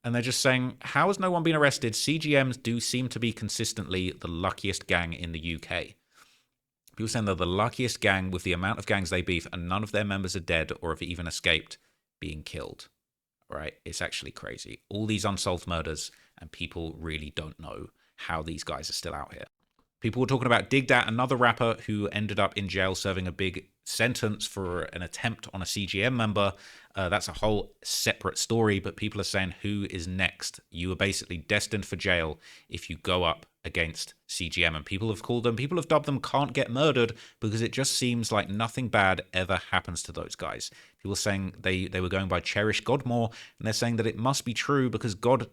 And they're just saying, how has no one been arrested? CGMs do seem to be consistently the luckiest gang in the UK. People saying they're the luckiest gang with the amount of gangs they beef, and none of their members are dead or have even escaped being killed. Right? It's actually crazy. All these unsolved murders, and people really don't know how these guys are still out here. People were talking about Digdat, another rapper who ended up in jail serving a big sentence for an attempt on a CGM member. That's a whole separate story, but people are saying, who is next? You are basically destined for jail if you go up against CGM. And people have dubbed them Can't Get Murdered, because it just seems like nothing bad ever happens to those guys. People are saying they were going by Cherish Godmore, and they're saying that it must be true because God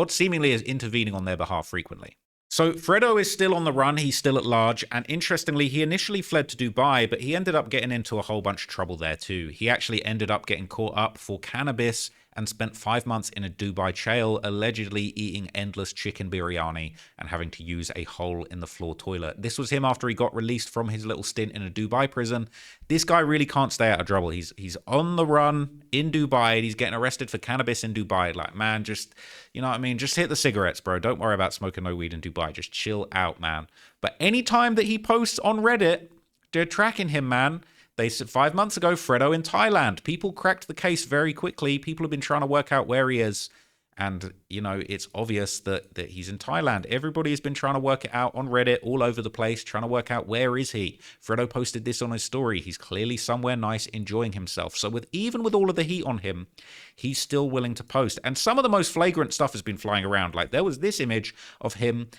seemingly is intervening on their behalf frequently. So Fredo is still on the run, he's still at large, and interestingly, he initially fled to Dubai, but he ended up getting into a whole bunch of trouble there too. He actually ended up getting caught up for cannabis and spent 5 months in a Dubai jail, allegedly eating endless chicken biryani and having to use a hole-in-the-floor toilet. This was him after he got released from his little stint in a Dubai prison. This guy really can't stay out of trouble. He's on the run in Dubai, and he's getting arrested for cannabis in Dubai. Like, man, just, just hit the cigarettes, bro. Don't worry about smoking no weed in Dubai. Just chill out, man. But anytime that he posts on Reddit, they're tracking him, man. They said 5 months ago, Fredo in Thailand. People cracked the case very quickly. People have been trying to work out where he is. And, you know, it's obvious that he's in Thailand. Everybody has been trying to work it out on Reddit all over the place, trying to work out where is he. Fredo posted this on his story. He's clearly somewhere nice, enjoying himself. So even with all of the heat on him, he's still willing to post. And some of the most flagrant stuff has been flying around. Like, there was this image of him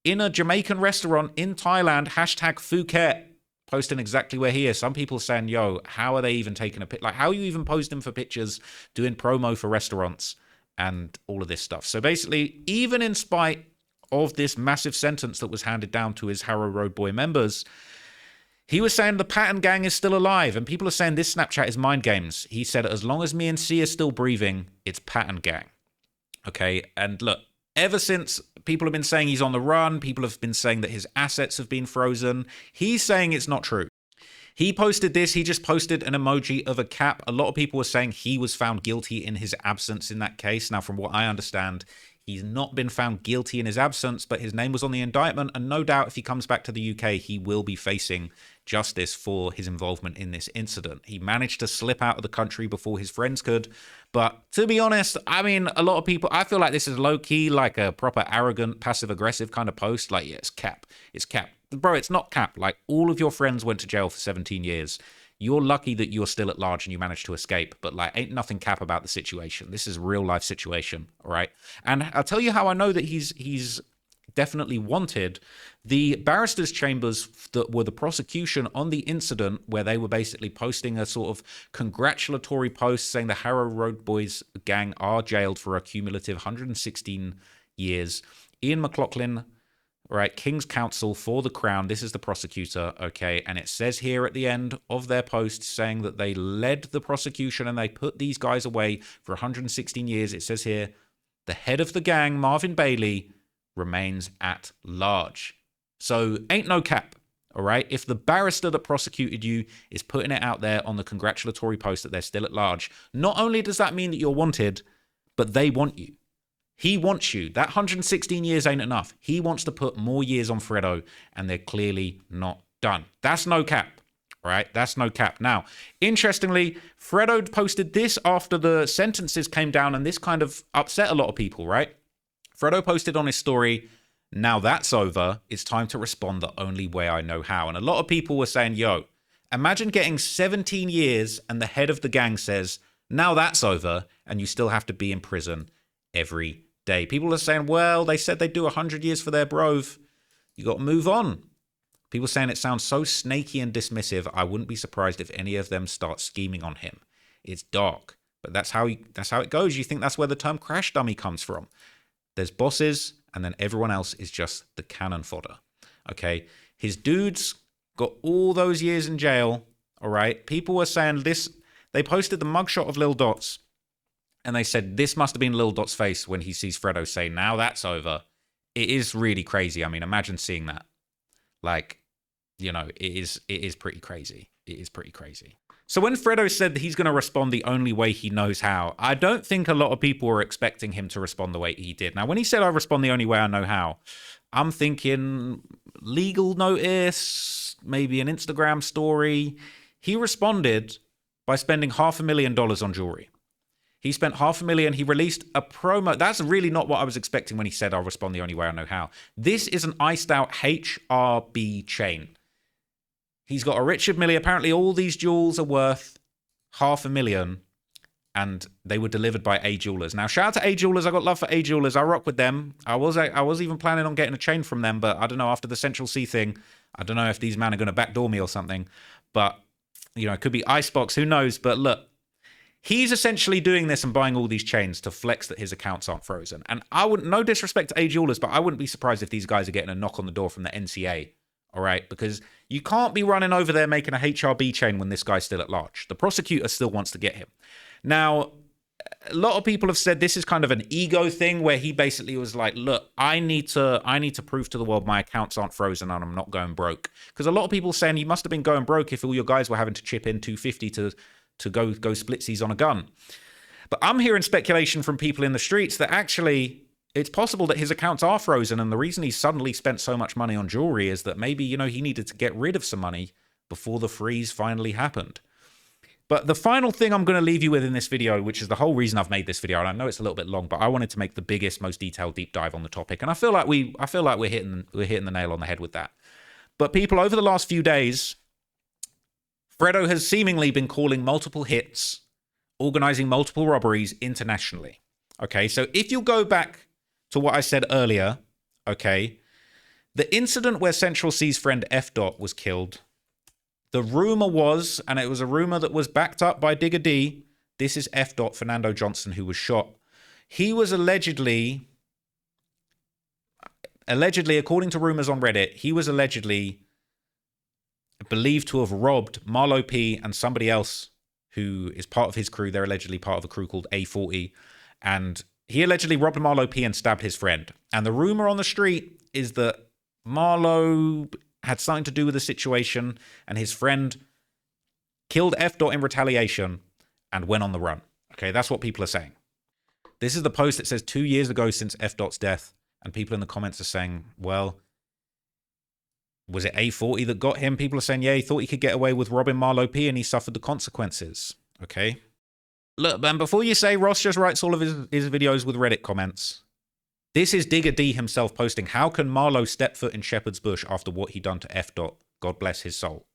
in a Jamaican restaurant in Thailand, #Phuket, posting exactly where he is. Some people saying, yo, how are they even taking a pic? Like, how are you even posting for pictures, doing promo for restaurants? And all of this stuff. So basically, even in spite of this massive sentence that was handed down to his Harrow Road Boy members, he was saying the Patton gang is still alive. And people are saying this Snapchat is mind games. He said, as long as me and C are still breathing, it's Patton gang. Okay, and look, ever since people have been saying he's on the run, people have been saying that his assets have been frozen, he's saying it's not true. He posted this. He just posted an emoji of a cap. A lot of people were saying he was found guilty in his absence in that case. Now, from what I understand, he's not been found guilty in his absence, but his name was on the indictment. And no doubt if he comes back to the UK, he will be facing justice for his involvement in this incident. He managed to slip out of the country before his friends could. But to be honest, I mean, a lot of people, I feel like this is low-key, like a proper arrogant, passive-aggressive kind of post. Like, yeah, it's cap. It's cap. Bro, it's not cap. Like, all of your friends went to jail for 17 years. You're lucky that you're still at large and you managed to escape. But, like, ain't nothing cap about the situation. This is a real-life situation, all right? And I'll tell you how I know that he's definitely wanted. The barristers' chambers that were the prosecution on the incident, where they were basically posting a sort of congratulatory post saying the Harrow Road Boys gang are jailed for a cumulative 116 years. Ian McLaughlin, right, King's Counsel for the Crown, this is the prosecutor, okay, and it says here at the end of their post saying that they led the prosecution and they put these guys away for 116 years. It says here, the head of the gang, Marvin Bailey, remains at large. So ain't no cap, all right? If the barrister that prosecuted you is putting it out there on the congratulatory post that they're still at large, not only does that mean that you're wanted, but they want you. He wants you. That 116 years ain't enough. He wants to put more years on Fredo, and they're clearly not done. That's no cap, right? That's no cap. Now, interestingly, Fredo posted this after the sentences came down, and this kind of upset a lot of people, right? Fredo posted on his story, now that's over, it's time to respond the only way I know how. And a lot of people were saying, yo, imagine getting 17 years and the head of the gang says, now that's over, and you still have to be in prison every day. People are saying, well, they said they'd do 100 years for their brove. You got to move on. People saying it sounds so snaky and dismissive, I wouldn't be surprised if any of them start scheming on him. It's dark, but that's how it goes. You think that's where the term crash dummy comes from. There's bosses, and then everyone else is just the cannon fodder. Okay? His dudes got all those years in jail, all right? People were saying this. They posted the mugshot of Lil Dots, and they said this must have been Lil Dot's face when he sees Fredo say, now that's over. It is really crazy. I mean, imagine seeing that. Like, you know, it is pretty crazy. It is pretty crazy. So when Fredo said that he's going to respond the only way he knows how, I don't think a lot of people were expecting him to respond the way he did. Now, when he said, I respond the only way I know how, I'm thinking legal notice, maybe an Instagram story. He responded by spending $500,000 on jewelry. He spent $500,000. He released a promo. That's really not what I was expecting when he said, I'll respond the only way I know how. This is an iced out HRB chain. He's got a Richard Mille. Apparently all these jewels are worth $500,000 and they were delivered by A Jewelers. Now, shout out to A Jewelers. I got love for A Jewelers. I rock with them. I was even planning on getting a chain from them, but I don't know, after the Central C thing, I don't know if these men are going to backdoor me or something. But, you know, it could be Icebox. Who knows? But look, he's essentially doing this and buying all these chains to flex that his accounts aren't frozen. And I wouldn't, no disrespect to A Jewelers, but I wouldn't be surprised if these guys are getting a knock on the door from the NCA. All right, because you can't be running over there making a HRB chain when this guy's still at large. The prosecutor still wants to get him. Now, a lot of people have said this is kind of an ego thing where he basically was like, look, I need to prove to the world my accounts aren't frozen and I'm not going broke. Because a lot of people saying you must have been going broke if all your guys were having to chip in $250 to go splitsies on a gun. But I'm hearing speculation from people in the streets that actually it's possible that his accounts are frozen, and the reason he suddenly spent so much money on jewelry is that maybe, you know, he needed to get rid of some money before the freeze finally happened. But the final thing I'm going to leave you with in this video, which is the whole reason I've made this video, and I know it's a little bit long, but I wanted to make the biggest, most detailed deep dive on the topic, and I feel like we're hitting the nail on the head with that. But people, over the last few days, Fredo has seemingly been calling multiple hits, organizing multiple robberies internationally. Okay, so if you go back to what I said earlier, okay, the incident where Central C's friend F. Dot was killed, the rumor was, and it was a rumor that was backed up by Digger D, this is F. Dot Fernando Johnson who was shot. He was allegedly, according to rumors on Reddit, he was allegedly believed to have robbed Marlo P and somebody else who is part of his crew. They're allegedly part of a crew called A40. And he allegedly robbed Marlo P and stabbed his friend. And the rumor on the street is that Marlo had something to do with the situation, and his friend killed F. Dot in retaliation and went on the run. Okay, that's what people are saying. This is the post that says 2 years ago since F. Dot's death, and people in the comments are saying, well, was it A40 that got him? People are saying, yeah, he thought he could get away with robbing Marlo P and he suffered the consequences. Okay. Look, man, before you say Ross just writes all of his videos with Reddit comments, this is Digger D himself posting, how can Marlo step foot in Shepherd's Bush after what he done to F. Dot? God bless his soul.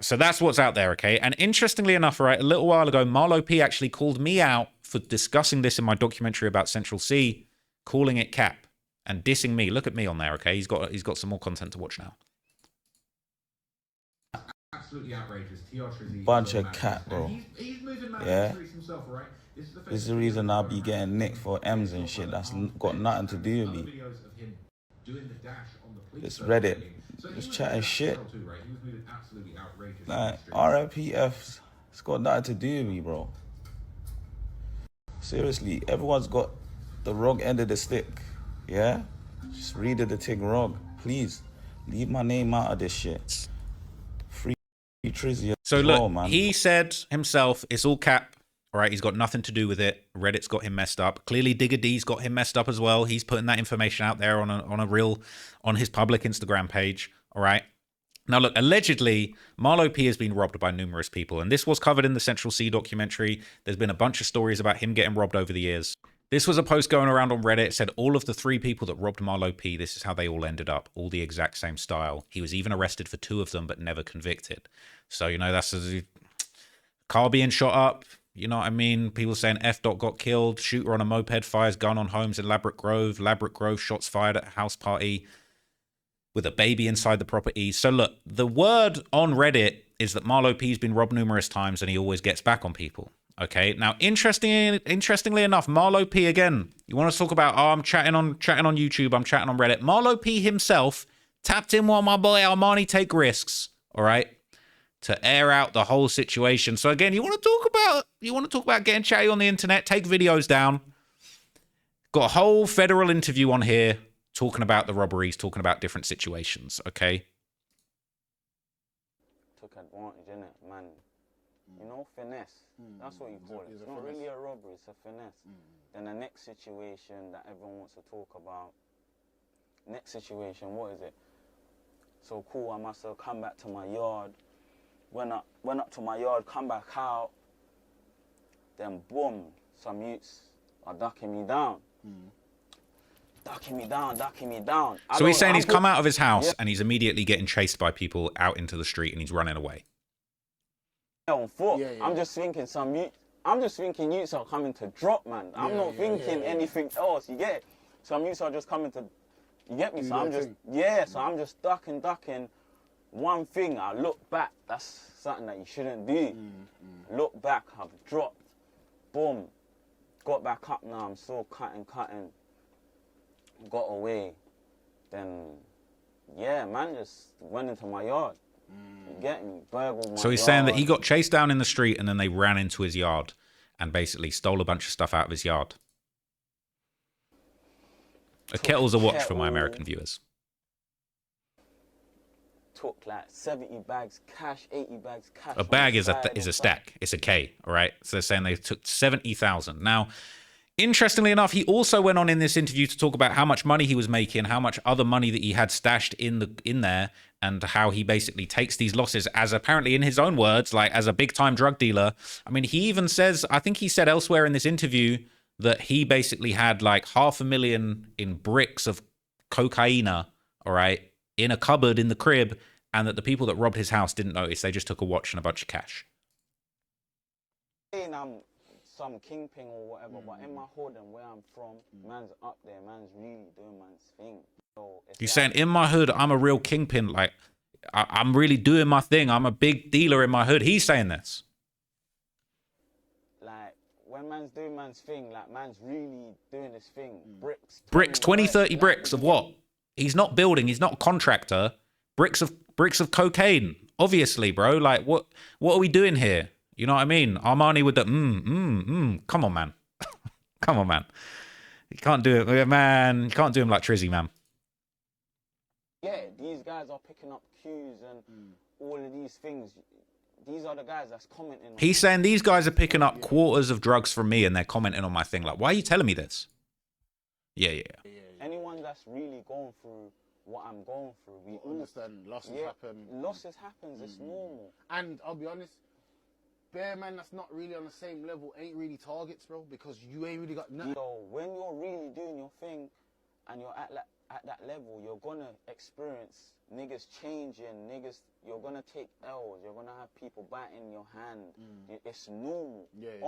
So that's what's out there, okay? And interestingly enough, right, a little while ago, Marlo P actually called me out for discussing this in my documentary about Central C, calling it cap and dissing me. Look at me on there, okay? He's got some more content to watch now. Absolutely outrageous. Bunch of cat, bro. Yeah. This is the reason I'll be getting nicked for M's and shit. That's got nothing to do with me. This Reddit, just chatting shit. Like, RIPF, it's got nothing to do with me, bro. Seriously, everyone's got the wrong end of the stick. Yeah? Just read the thing wrong. Please, leave my name out of this shit. Free Trizzy. So look, man. He said himself, it's all cap. All right, he's got nothing to do with it. Reddit's got him messed up. Clearly, Digger D's got him messed up as well. He's putting that information out there on his public Instagram page. All right. Now, look, allegedly, Marlo P has been robbed by numerous people, and this was covered in the Central C documentary. There's been a bunch of stories about him getting robbed over the years. This was a post going around on Reddit. It said all of the 3 people that robbed Marlo P, this is how they all ended up. All the exact same style. He was even arrested for 2 of them, but never convicted. So, you know, that's a car being shot up. You know what I mean? People saying F. Dot got killed. Shooter on a moped fires gun on homes in Labrador Grove. Labrador Grove shots fired at a house party with a baby inside the property. So look, the word on Reddit is that Marlo P's been robbed numerous times and he always gets back on people. Okay, now interestingly enough, Marlo P again. You want to talk about? Oh, I'm chatting on YouTube. I'm chatting on Reddit. Marlo P himself tapped in while my boy Armani take risks. All right, to air out the whole situation. So again, you want to talk about getting chatty on the internet? Take videos down. Got a whole federal interview on here talking about the robberies, talking about different situations. Okay. Took advantage, innit, man? You know, finesse. That's what you call it. It's not really a robbery, it's a finesse. Then the next situation that everyone wants to talk about. Next situation, what is it? So cool, I must have come back to my yard. Went up to my yard, come back out. Then boom, some youths are ducking me down. Ducking me down. So he's saying he's come out of his house and he's immediately getting chased by people out into the street and he's running away. On foot. I'm just thinking youths are coming to drop, man. I'm not thinking anything else, you get it? Some youths are just coming to, you get me? So I'm just ducking. One thing, I look back, that's something that you shouldn't do. Look back, I've dropped. Boom. Got back up now, I'm still cutting. Got away. Then, yeah, man, just went into my yard. You get me? Burgled my So he's saying that he got chased down in the street and then they ran into his yard and basically stole a bunch of stuff out of his yard. A kettle's a watch for my American viewers. Took like 70 bags cash, 80 bags cash. A bag is a stack. It's a K, all right? So they're saying they took 70,000. Now, Interestingly enough, he also went on in this interview to talk about how much money he was making, how much other money that he had stashed in there, and how he basically takes these losses as, apparently in his own words, like as a big time drug dealer. I mean, he even says, I think he said elsewhere in this interview that he basically had like $500,000 in bricks of cocaine, all right, in a cupboard in the crib, and that the people that robbed his house didn't notice. They just took a watch and a bunch of cash. I'm some kingpin or whatever, but in my hood and where I'm from, man's up there, man's really doing man's thing. So it's He's saying, in my hood, I'm a real kingpin. Like, I'm really doing my thing. I'm a big dealer in my hood. He's saying this. Like, when man's doing man's thing, like, man's really doing his thing. Bricks, 20, 30 bricks of what? He's not building. He's not a contractor. Bricks of cocaine. Obviously, bro. Like, what are we doing here? You know what I mean? Armani with the Come on, man. Come on, man. You can't do it, man. You can't do him like Trizzy, man. Yeah, these guys are picking up cues and all of these things. These are the guys that's commenting. He's saying these guys are picking up quarters of drugs from me and they're commenting on my thing. Like, why are you telling me this? Yeah. Anyone that's really going through what I'm going through, we understand losses happen. Losses happens, it's normal. And I'll be honest, bare man that's not really on the same level ain't really targets, bro, because you ain't really got nothing. So when you're really doing your thing and you're at that level, you're gonna experience niggas changing, you're gonna take L's, you're gonna have people biting your hand. It's normal.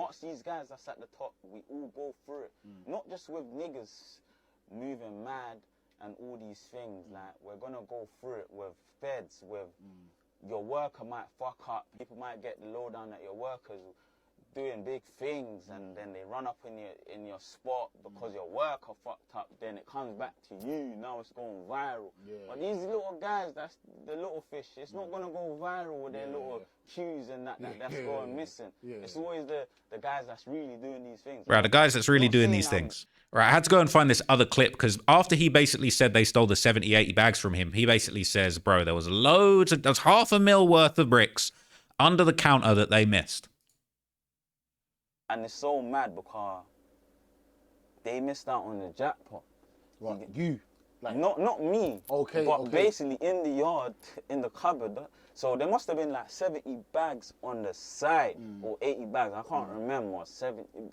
Ask these guys that's at the top, we all go through it. Not just with niggas moving mad and all these things, like we're gonna go through it with feds, with your worker might fuck up, people might get the lowdown that your worker's doing big things and then they run up in your spot because your worker fucked up, then it comes back to you, now it's going viral. But these little guys, that's the little fish, it's not gonna go viral with their little cues and that's going missing. It's always the guys that's really doing these things. Right, the guys that's really doing these things. Right, I had to go and find this other clip because after he basically said they stole the 70, 80 bags from him, he basically says, bro, there was there's $500,000 worth of bricks under the counter that they missed. And it's so mad because they missed out on the jackpot. What, you? Like, not me. Okay, but basically in the yard, in the cupboard. So there must have been like 70 bags on the side or 80 bags. I can't remember.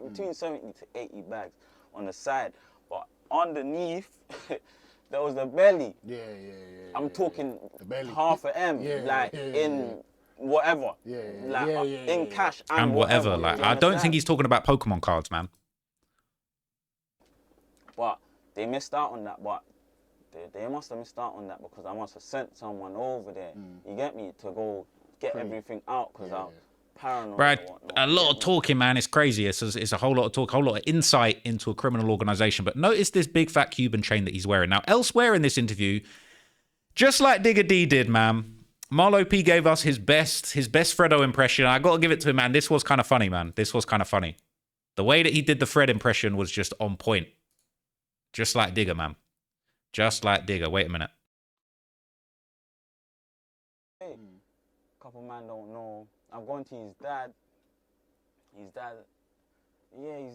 Between 70 to 80 bags on the side. But underneath, there was the belly. I'm talking half a M. In whatever. In cash and whatever. Like, I don't think he's talking about Pokemon cards, man. But they missed out on that. But they must have missed out on that because I must have sent someone over there. You get me, to go get everything out because I'm paranoid. Right, a lot of talking, man. It's crazy. It's a whole lot of talk, a whole lot of insight into a criminal organization. But notice this big fat Cuban chain that he's wearing. Now, elsewhere in this interview, just like Digger D did, man, Marlo P gave us his best Fredo impression. I got to give it to him, man. This was kind of funny, man. This was kind of funny. The way that he did the Fred impression was just on point. Just like Digger, man. Just like Digger. Wait a minute. Hey, couple man don't know. I'm going to his dad. His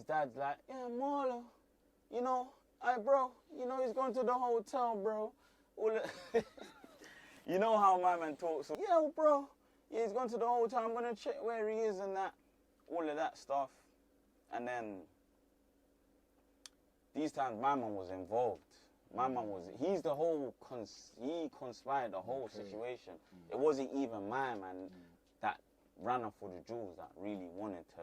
dad's like, yeah, Marlo, you know, bro, you know, he's going to the hotel, bro. You know how my man talks. So, yeah, bro. Yeah, he's gone to the hotel. I'm going to check where he is and that. All of that stuff. And then, these times, my man was involved. My man was, he conspired the whole situation. It wasn't even my man that ran up for the jewels that really wanted to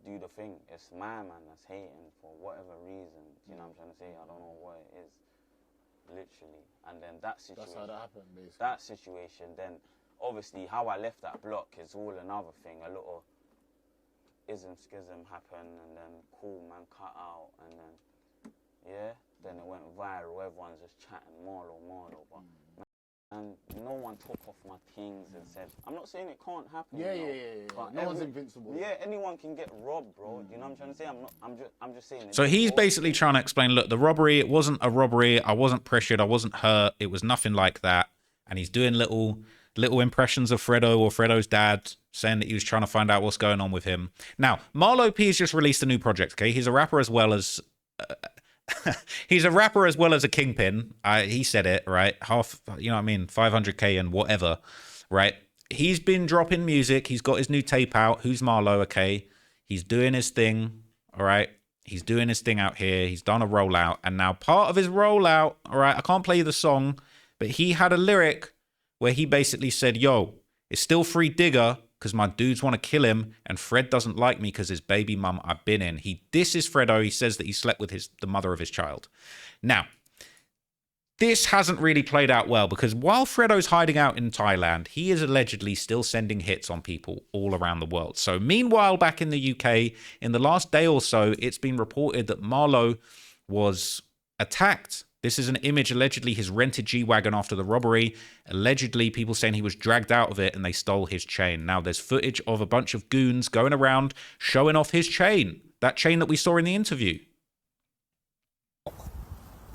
do the thing. It's my man that's hating for whatever reason. You know what I'm trying to say? I don't know what it is. Literally. And then that situation. That's how that happened, basically. That situation, then obviously how I left that block is all another thing. A little schism happened, and then cool man cut out, and then then it went viral. Everyone's just chatting Marlo, but and no one took off my things and said, I'm not saying it can't happen. No one's invincible. Yeah, anyone can get robbed, bro. You know what I'm trying to say? I'm just saying. So he's basically trying to explain, look, the robbery, it wasn't a robbery. I wasn't pressured. I wasn't hurt. It was nothing like that. And he's doing little little impressions of Fredo or Fredo's dad, saying that he was trying to find out what's going on with him. Now, Marlo P has just released a new project, okay? He's a rapper as well as... he's a rapper as well as a kingpin. He said it, right? Half, you know what I mean? 500K and whatever, right? He's been dropping music. He's got his new tape out. Who's Marlo? Okay. He's doing his thing, all right? He's doing his thing out here. He's done a rollout. And now part of his rollout, all right, I can't play you the song, but he had a lyric where he basically said, yo, it's still free Digger because my dudes want to kill him, and Fred doesn't like me because his baby mum I've been in. He disses Fredo. He says that he slept with the mother of his child. Now, this hasn't really played out well because while Fredo's hiding out in Thailand, he is allegedly still sending hits on people all around the world. So meanwhile, back in the UK, in the last day or so, it's been reported that Marlo was attacked. This is an image, allegedly his rented G-Wagon after the robbery. Allegedly, people saying he was dragged out of it and they stole his chain. Now, there's footage of a bunch of goons going around showing off his chain. That chain that we saw in the interview.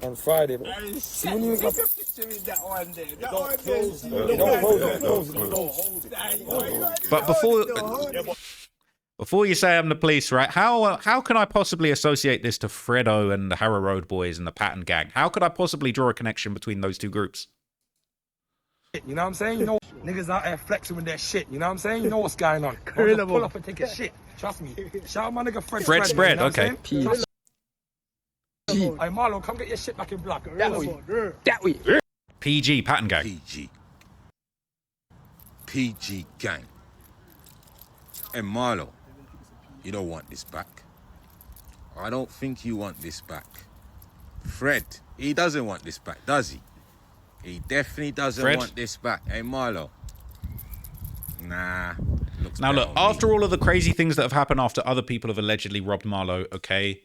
On Friday, bro. See when you got that one there. But before you say I'm the police, right? How can I possibly associate this to Fredo and the Harrow Road Boys and the Patton Gang? How could I possibly draw a connection between those two groups? You know what I'm saying? You know, niggas out there flexing with their shit. You know what I'm saying? You know what's going on. Pull up and take a shit. Trust me. Shout out my nigga Fred Spread. You know okay. Hey Marlon, come get your shit back in black. That way. PG, Patton Gang. PG Gang. And Marlo, you don't want this back. I don't think you want this back. Fred, he doesn't want this back, does he? He definitely doesn't want this back. Hey, Marlo. Nah. Now, look, after all of the crazy things that have happened after other people have allegedly robbed Marlo, okay?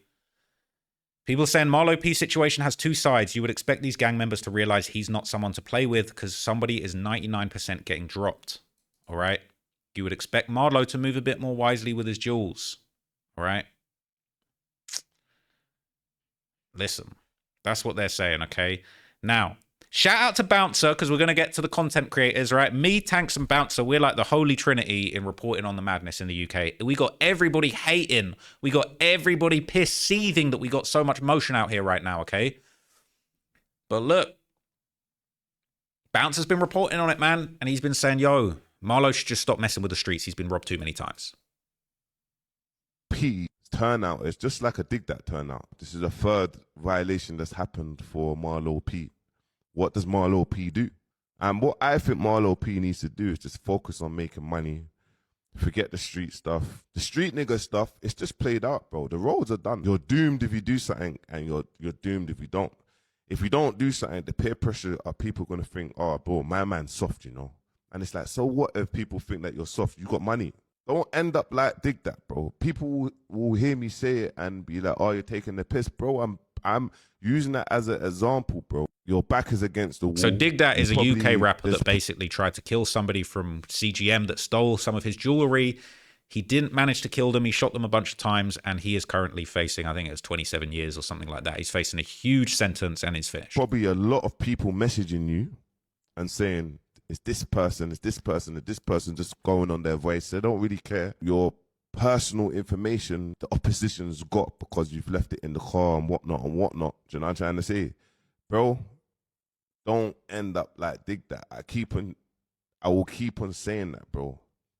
People saying Marlo P situation has two sides. You would expect these gang members to realize he's not someone to play with because somebody is 99% getting dropped, all right? You would expect Marlo to move a bit more wisely with his jewels, all right? Listen, that's what they're saying, okay? Now, shout out to Bouncer, because we're going to get to the content creators, right? Me, Tanks, and Bouncer, we're like the holy trinity in reporting on the madness in the UK. We got everybody hating. We got everybody pissed, seething that we got so much motion out here right now, okay? But look, Bouncer's been reporting on it, man, and he's been saying, yo, Marlo should just stop messing with the streets. He's been robbed too many times. P turnout is just like a dig that turnout. This is a third violation that's happened for Marlo P. What does Marlo P do? And what I think Marlo P needs to do is just focus on making money. Forget the street stuff. The street nigga stuff, it's just played out, bro. The roads are done. You're doomed if you do something, and you're doomed if you don't. If you don't do something, the peer pressure are people going to think, oh, bro, my man's soft, you know? And it's like, so what if people think that you're soft? You got money. Don't end up like dig that, bro. People will hear me say it and be like, oh, you're taking the piss, bro. I'm using that as an example, bro. Your back is against the wall. So Dig That is a UK rapper that basically tried to kill somebody from CGM that stole some of his jewelry. He didn't manage to kill them. He shot them a bunch of times, and he is currently facing, I think it was 27 years or something like that. He's facing a huge sentence and he's finished. Probably a lot of people messaging you and saying, it's this person, just going on their voice. They don't really care. Your personal information, the opposition's got because you've left it in the car and whatnot. Do you know what I'm trying to say? Bro, don't end up like Dig That. I will keep on saying that, bro.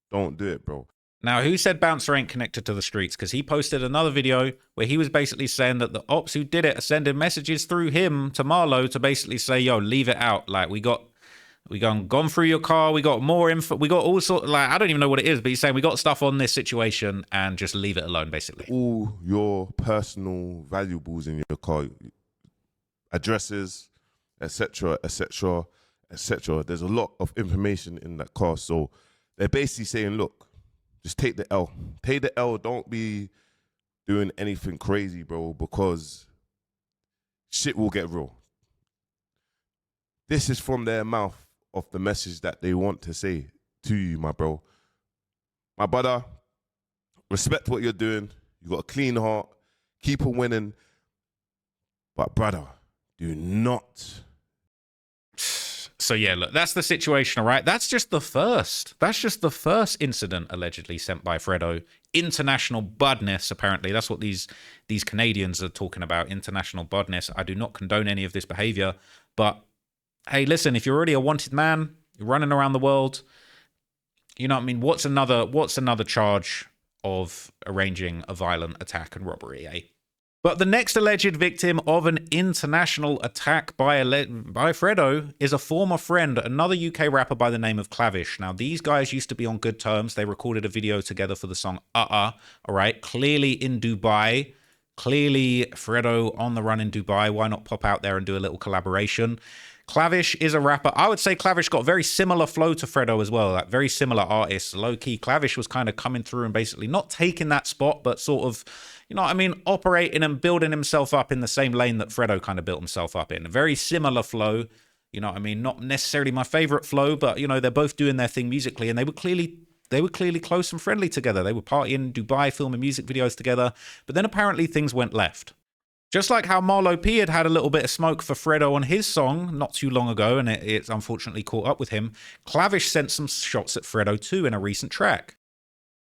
Don't do it, bro. Now, who said Bouncer ain't connected to the streets? Because he posted another video where he was basically saying that the ops who did it are sending messages through him to Marlo to basically say, yo, leave it out. Like, we gone through your car. We got more info. We got all sort of, like, I don't even know what it is, but he's saying we got stuff on this situation and just leave it alone, basically. All your personal valuables in your car, addresses, etc., etc., etc. There's a lot of information in that car. So they're basically saying, look, just take the L. Take the L. Don't be doing anything crazy, bro, because shit will get real. This is from their mouth of the message that they want to say to you, my bro. My brother, respect what you're doing. You got a clean heart. Keep on winning. But brother, do not. So yeah, look, that's the situation, all right? That's just the first. That's just the first incident allegedly sent by Fredo. International budness, apparently. That's what these Canadians are talking about, international budness. I do not condone any of this behavior. But hey, listen, if you're already a wanted man, you're running around the world, you know what I mean? What's another charge of arranging a violent attack and robbery, eh? But the next alleged victim of an international attack by Fredo is a former friend, another UK rapper by the name of Clavish. Now, these guys used to be on good terms. They recorded a video together for the song all right? Clearly in Dubai. Clearly Fredo on the run in Dubai. Why not pop out there and do a little collaboration? Clavish is a rapper. I would say Clavish got very similar flow to Fredo as well. Like very similar artists. Low-key, Clavish was kind of coming through and basically not taking that spot, but sort of, you know what I mean, operating and building himself up in the same lane that Fredo kind of built himself up in. A very similar flow, you know what I mean? Not necessarily my favorite flow, but, you know, they're both doing their thing musically, and they were clearly close and friendly together. They were partying in Dubai, filming music videos together, but then apparently things went left. Just like how Marlo P had a little bit of smoke for Fredo on his song not too long ago, and it's unfortunately caught up with him, Clavish sent some shots at Fredo too in a recent track.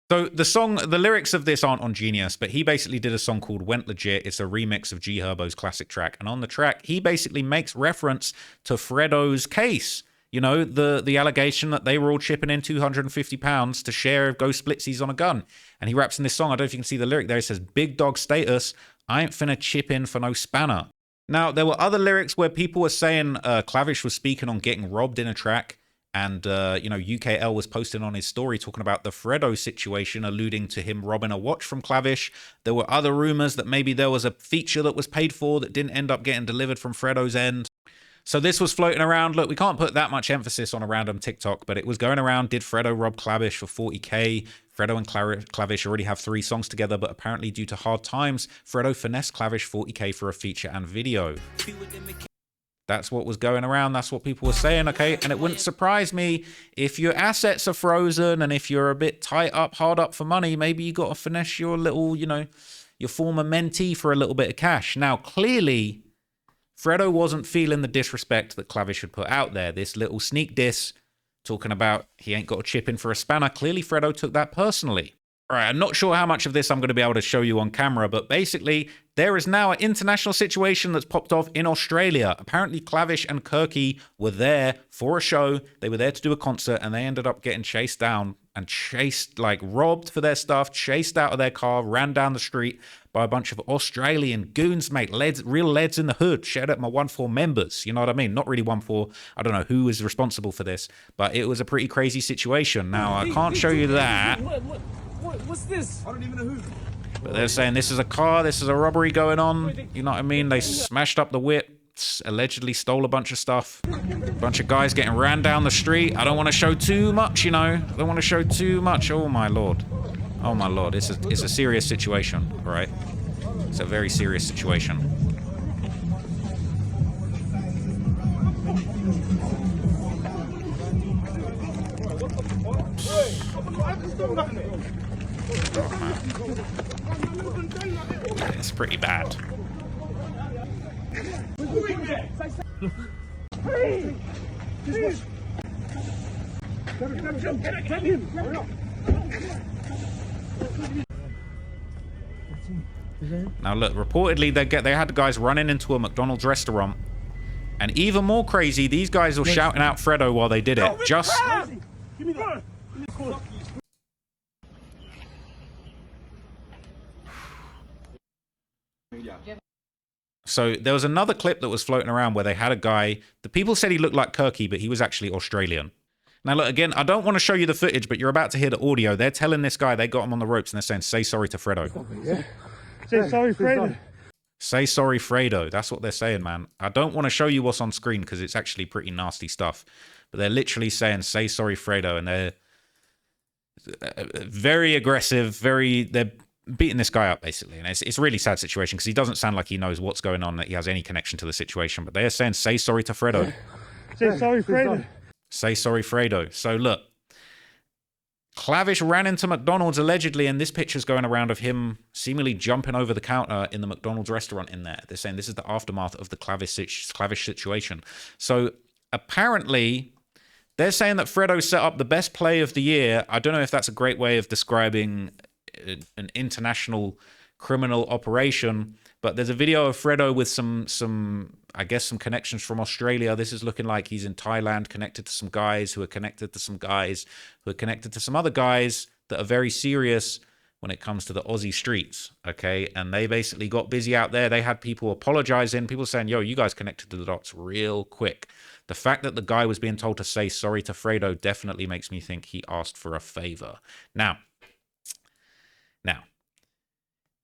So the lyrics of this aren't on Genius, but he basically did a song called Went Legit. It's a remix of G Herbo's classic track. And on the track, he basically makes reference to Fredo's case. You know, the allegation that they were all chipping in £250 to share go splitsies on a gun. And he raps in this song, I don't know if you can see the lyric there, it says, "Big dog status, I ain't finna chip in for no spanner." Now, there were other lyrics where people were saying Clavish was speaking on getting robbed in a track. And, you know, UKL was posting on his story talking about the Fredo situation, alluding to him robbing a watch from Clavish. There were other rumors that maybe there was a feature that was paid for that didn't end up getting delivered from Fredo's end. So this was floating around. Look, we can't put that much emphasis on a random TikTok, but it was going around. Did Fredo rob Clavish for 40K? Fredo and Clavish already have 3 songs together, but apparently due to hard times, Fredo finessed Clavish 40K for a feature and video. That's what was going around. That's what people were saying, okay? And it wouldn't surprise me if your assets are frozen and if you're a bit tight up, hard up for money, maybe you got to finesse your little, you know, your former mentee for a little bit of cash. Now, clearly, Fredo wasn't feeling the disrespect that Clavish had put out there. This little sneak diss talking about he ain't got a chip in for a spanner. Clearly, Fredo took that personally. All right, I'm not sure how much of this I'm going to be able to show you on camera, but basically, there is now an international situation that's popped off in Australia. Apparently, Clavish and Kirky were there for a show. They were there to do a concert, and they ended up getting chased down and chased, like, robbed for their stuff, chased out of their car, ran down the street by a bunch of Australian goons, mate. Real leads in the hood. Shout out my 1-4 members. You know what I mean? Not really 1-4. I don't know who was responsible for this, but it was a pretty crazy situation. Now, I can't show you that. What's this? I don't even know who. But they're saying this is a car, this is a robbery going on. You know what I mean? They smashed up the whip, allegedly stole a bunch of stuff. A bunch of guys getting ran down the street. I don't want to show too much, you know. I don't want to show too much. Oh my lord. Oh my lord. It's a serious situation, all right? It's a very serious situation. Oh, man. It's pretty bad. Now look, reportedly they had guys running into a McDonald's restaurant, and even more crazy, these guys were shouting out Fredo while they did it. Just Give me that. So there was another clip that was floating around where they had a guy, the people said he looked like Kirky, but he was actually Australian. Now look, again, I don't want to show you the footage, but you're about to hear the audio. They're telling this guy, they got him on the ropes and they're saying, say sorry to Fredo. Yeah. Say sorry, Fredo. Say sorry, Fredo. That's what they're saying, man. I don't want to show you what's on screen because it's actually pretty nasty stuff. But they're literally saying, say sorry, Fredo. And they're very aggressive, they're beating this guy up, basically. And it's a really sad situation because he doesn't sound like he knows what's going on, that he has any connection to the situation. But they're saying, say sorry to Fredo. Say sorry, Fredo. Say sorry, Fredo. So look, Clavish ran into McDonald's allegedly, and this picture's going around of him seemingly jumping over the counter in the McDonald's restaurant in there. They're saying this is the aftermath of the Clavish situation. So apparently they're saying that Fredo set up the best play of the year. I don't know if that's a great way of describing an international criminal operation, but there's a video of Fredo with some I guess some connections from Australia. This is looking like he's in Thailand, connected to some guys who are connected to some guys who are connected to some other guys that are very serious when it comes to the Aussie streets, okay? And they basically got busy out there. They had people apologizing, people saying, yo, you guys connected to the dots real quick. The fact that the guy was being told to say sorry to Fredo definitely makes me think he asked for a favor. Now,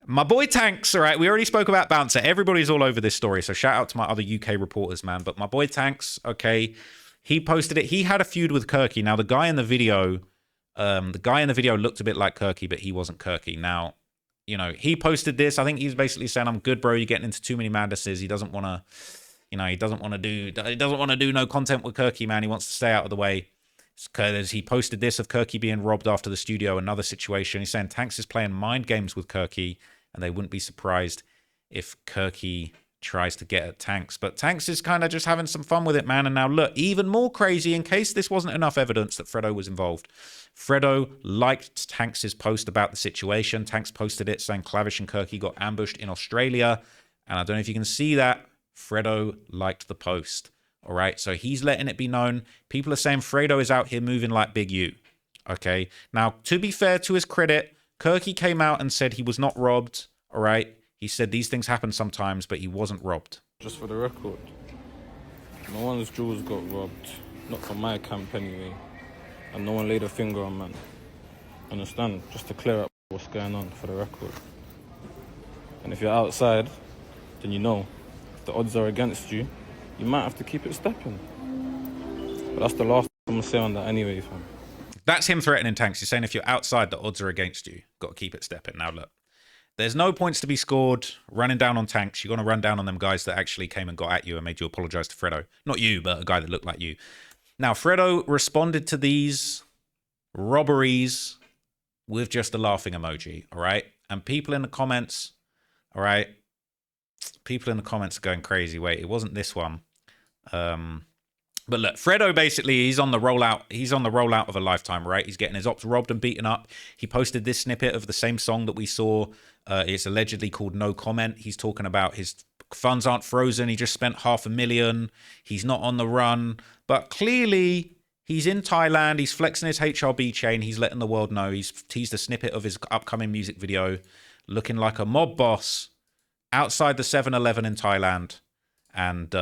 my boy Tanks, all right, we already spoke about Bouncer. Everybody's all over this story, so shout out to my other UK reporters, man. But my boy Tanks, okay, he posted it. He had a feud with Kirky. Now, the guy in the video looked a bit like Kirky, but he wasn't Kirky. Now, you know, he posted this. I think he's basically saying, I'm good, bro. You're getting into too many madnesses. He doesn't want to, you know, he doesn't want to do no content with Kirky, man. He wants to stay out of the way. Because he posted this of Kirky being robbed after the studio, another situation. He's saying Tanks is playing mind games with Kirky, and they wouldn't be surprised if Kirky tries to get at Tanks. But Tanks is kind of just having some fun with it, man. And now look, even more crazy, in case this wasn't enough evidence that Fredo was involved. Fredo liked Tanks's post about the situation. Tanks posted it saying Clavish and Kirky got ambushed in Australia. And I don't know if you can see that. Fredo liked the post. All right, so he's letting it be known. People are saying Fredo is out here moving like Big U. Okay, now, to be fair to his credit, Kirky came out and said he was not robbed. All right, he said these things happen sometimes, but he wasn't robbed. Just for the record, no one's jewels got robbed. Not from my camp anyway. And no one laid a finger on man. Understand? Just to clear up what's going on for the record. And if you're outside, then you know, if the odds are against you, you might have to keep it stepping. But that's the last I'm going to say on that anyway, fam. That's him threatening Tanks. He's saying if you're outside, the odds are against you. Got to keep it stepping. Now, look, there's no points to be scored running down on Tanks. You're going to run down on them guys that actually came and got at you and made you apologize to Fredo. Not you, but a guy that looked like you. Now, Fredo responded to these robberies with just a laughing emoji, all right? And people in the comments, all right? People in the comments are going crazy. Wait, it wasn't this one. But look, Fredo basically, he's on the rollout. He's on the rollout of a lifetime, right? He's getting his ops robbed and beaten up. He posted this snippet of the same song that we saw. It's allegedly called No Comment. He's talking about his funds aren't frozen. He just spent $500,000. He's not on the run. But clearly, he's in Thailand. He's flexing his HRB chain. He's letting the world know. He's teased a snippet of his upcoming music video, looking like a mob boss outside the 7-Eleven in Thailand. And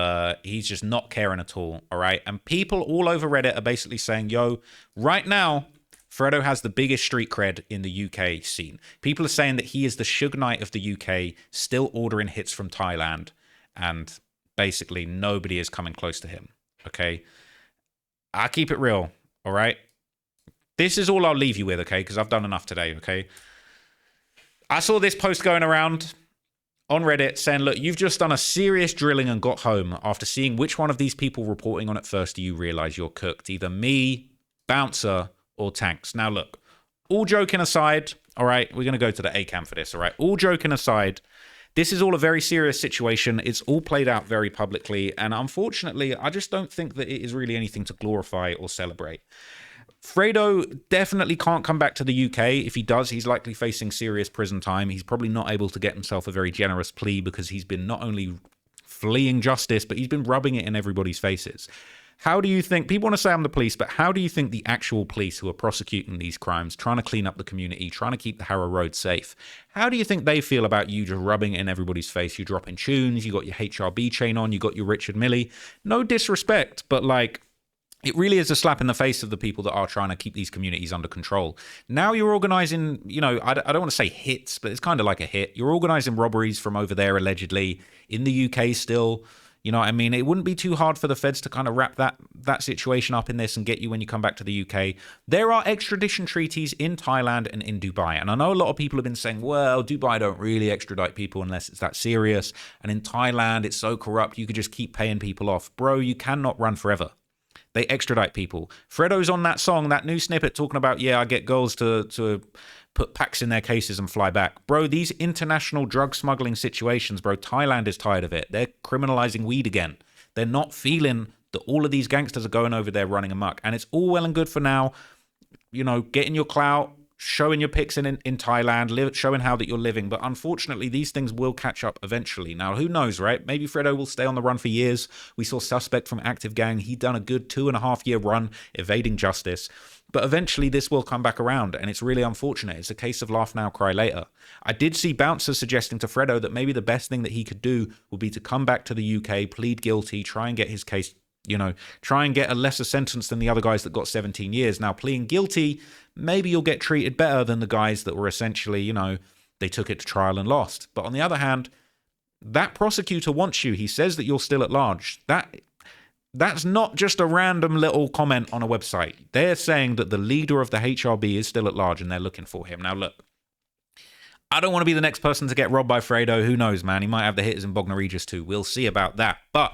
he's just not caring at all, all right? And people all over Reddit are basically saying, yo, right now, Fredo has the biggest street cred in the UK scene. People are saying that he is the Suge Knight of the UK, still ordering hits from Thailand. And basically, nobody is coming close to him, okay? I keep it real, all right? This is all I'll leave you with, okay? Because I've done enough today, okay? I saw this post going around on Reddit saying, look, you've just done a serious drilling and got home. After seeing which one of these people reporting on it first, do you realize you're cooked? Either me, Bouncer, or Tanks. Now, look, all joking aside, all right, we're going to go to the A-camp for this, all right? All joking aside, this is all a very serious situation. It's all played out very publicly. And unfortunately, I just don't think that it is really anything to glorify or celebrate. Fredo definitely can't come back to the UK. If he does, he's likely facing serious prison time. He's probably not able to get himself a very generous plea because he's been not only fleeing justice, but he's been rubbing it in everybody's faces. How do you think, people want to say I'm the police, but how do you think the actual police who are prosecuting these crimes, trying to clean up the community, trying to keep the Harrow Road safe, how do you think they feel about you just rubbing it in everybody's face? You dropping tunes, you got your HRB chain on, you got your Richard Milley. No disrespect, but like, it really is a slap in the face of the people that are trying to keep these communities under control. Now you're organizing, you know, I don't want to say hits, but it's kind of like a hit. You're organizing robberies from over there, allegedly, in the UK still. You know what I mean? It wouldn't be too hard for the feds to kind of wrap that situation up in this and get you when you come back to the UK. There are extradition treaties in Thailand and in Dubai. And I know a lot of people have been saying, well, Dubai don't really extradite people unless it's that serious. And in Thailand, it's so corrupt, you could just keep paying people off. Bro, you cannot run forever. They extradite people. Fredo's on that song, that new snippet talking about, yeah, I get girls to put packs in their cases and fly back. Bro, these international drug smuggling situations, bro, Thailand is tired of it. They're criminalizing weed again. They're not feeling that all of these gangsters are going over there running amok. And it's all well and good for now, you know, getting your clout, showing your pics in Thailand, showing how that you're living. But unfortunately, these things will catch up eventually. Now, who knows, right? Maybe Fredo will stay on the run for years. We saw Suspect from Active Gang. He'd done a good 2.5-year run evading justice. But eventually this will come back around, and it's really unfortunate. It's a case of laugh now, cry later. I did see bouncers suggesting to Fredo that maybe the best thing that he could do would be to come back to the UK, plead guilty, try and get his case, you know, try and get a lesser sentence than the other guys that got 17 years. Now, pleading guilty, maybe you'll get treated better than the guys that were essentially, you know, they took it to trial and lost. But on the other hand, that prosecutor wants you. He says that you're still at large. That's not just a random little comment on a website. They're saying that the leader of the HRB is still at large and they're looking for him. Now, look, I don't want to be the next person to get robbed by Fredo. Who knows, man? He might have the hitters in Bognor Regis too. We'll see about that. But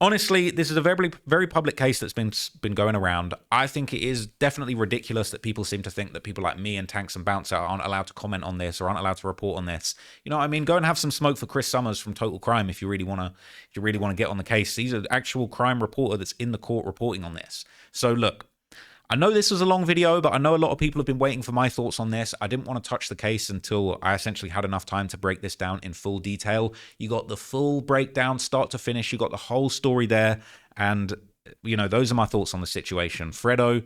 honestly, this is a very, very public case that's been going around. I think it is definitely ridiculous that people seem to think that people like me and Tanks and Bouncer aren't allowed to comment on this or aren't allowed to report on this. You know what I mean? Go and have some smoke for Chris Summers from Total Crime if you really want to get on the case. He's an actual crime reporter that's in the court reporting on this. So look, I know this was a long video, but I know a lot of people have been waiting for my thoughts on this. I didn't want to touch the case until I essentially had enough time to break this down in full detail. You got the full breakdown, start to finish. You got the whole story there. And, you know, those are my thoughts on the situation. Fredo,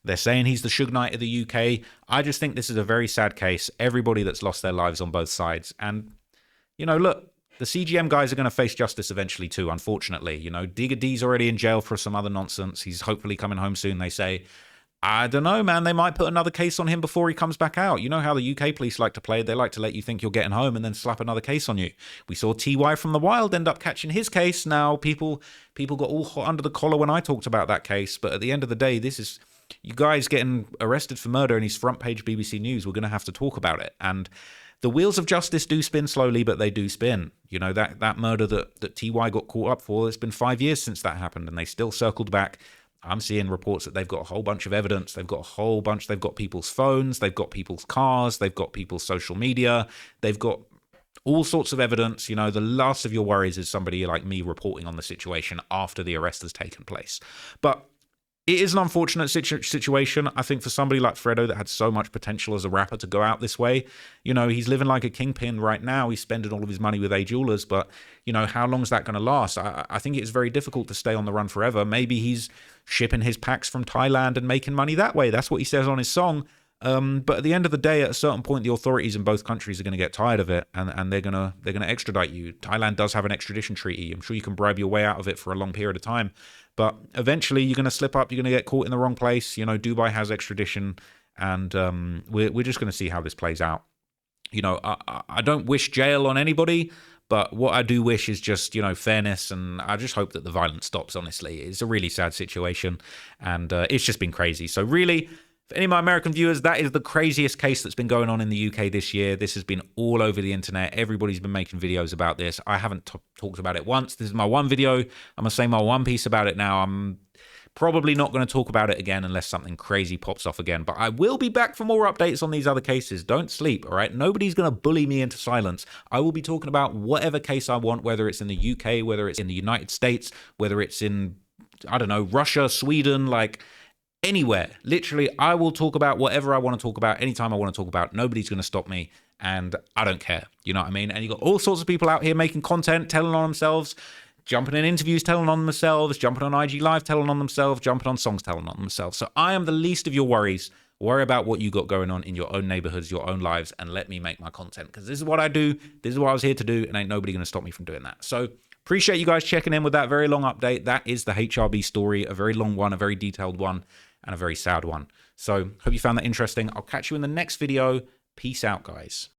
they're saying he's the Suge Knight of the UK. I just think this is a very sad case. Everybody that's lost their lives on both sides. And, you know, look, the CGM guys are going to face justice eventually too, unfortunately. You know, Digga D's already in jail for some other nonsense. He's hopefully coming home soon, they say. I don't know, man. They might put another case on him before he comes back out. You know how the UK police like to play. They like to let you think you're getting home and then slap another case on you. We saw TY from the Wild end up catching his case. Now, people got all hot under the collar when I talked about that case. But at the end of the day, this is you guys getting arrested for murder and he's front page BBC News. We're going to have to talk about it. And the wheels of justice do spin slowly, but they do spin. You know, that murder that TY got caught up for, it's been 5 years since that happened, and they still circled back. I'm seeing reports that they've got a whole bunch of evidence. They've got people's phones, they've got people's cars, they've got people's social media, they've got all sorts of evidence. You know, the last of your worries is somebody like me reporting on the situation after the arrest has taken place. But it is an unfortunate situation, I think, for somebody like Fredo that had so much potential as a rapper to go out this way. You know, he's living like a kingpin right now. He's spending all of his money with A Jewelers, but, you know, how long is that going to last? I think it's very difficult to stay on the run forever. Maybe he's shipping his packs from Thailand and making money that way. That's what he says on his song. But at the end of the day, at a certain point, the authorities in both countries are going to get tired of it, and they're gonna extradite you. Thailand does have an extradition treaty. I'm sure you can bribe your way out of it for a long period of time, but eventually you're going to slip up. You're going to get caught in the wrong place. You know, Dubai has extradition, and we're just going to see how this plays out. You know, I don't wish jail on anybody, but what I do wish is just, you know, fairness, and I just hope that the violence stops, honestly. It's a really sad situation, and it's just been crazy. So really, for any of my American viewers, that is the craziest case that's been going on in the UK this year. This has been all over the internet. Everybody's been making videos about this. I haven't talked about it once. This is my one video. I'm going to say my one piece about it now. I'm probably not going to talk about it again unless something crazy pops off again. But I will be back for more updates on these other cases. Don't sleep, all right? Nobody's going to bully me into silence. I will be talking about whatever case I want, whether it's in the UK, whether it's in the United States, whether it's in, I don't know, Russia, Sweden, like anywhere. Literally, I will talk about whatever I want to talk about anytime I want to talk about. Nobody's going to stop me, and I don't care. You know what I mean? And you got all sorts of people out here making content, telling on themselves, jumping in interviews, telling on themselves, jumping on IG Live, telling on themselves, jumping on songs, telling on themselves. So I am the least of your worries. Worry about what you got going on in your own neighborhoods, your own lives, and let me make my content, because this is what I do. This is what I was here to do, and ain't nobody going to stop me from doing that. So appreciate you guys checking in with that very long update. That is the HRB story, a very long one, a very detailed one, and a very sad one. So hope you found that interesting. I'll catch you in the next video. Peace out, guys.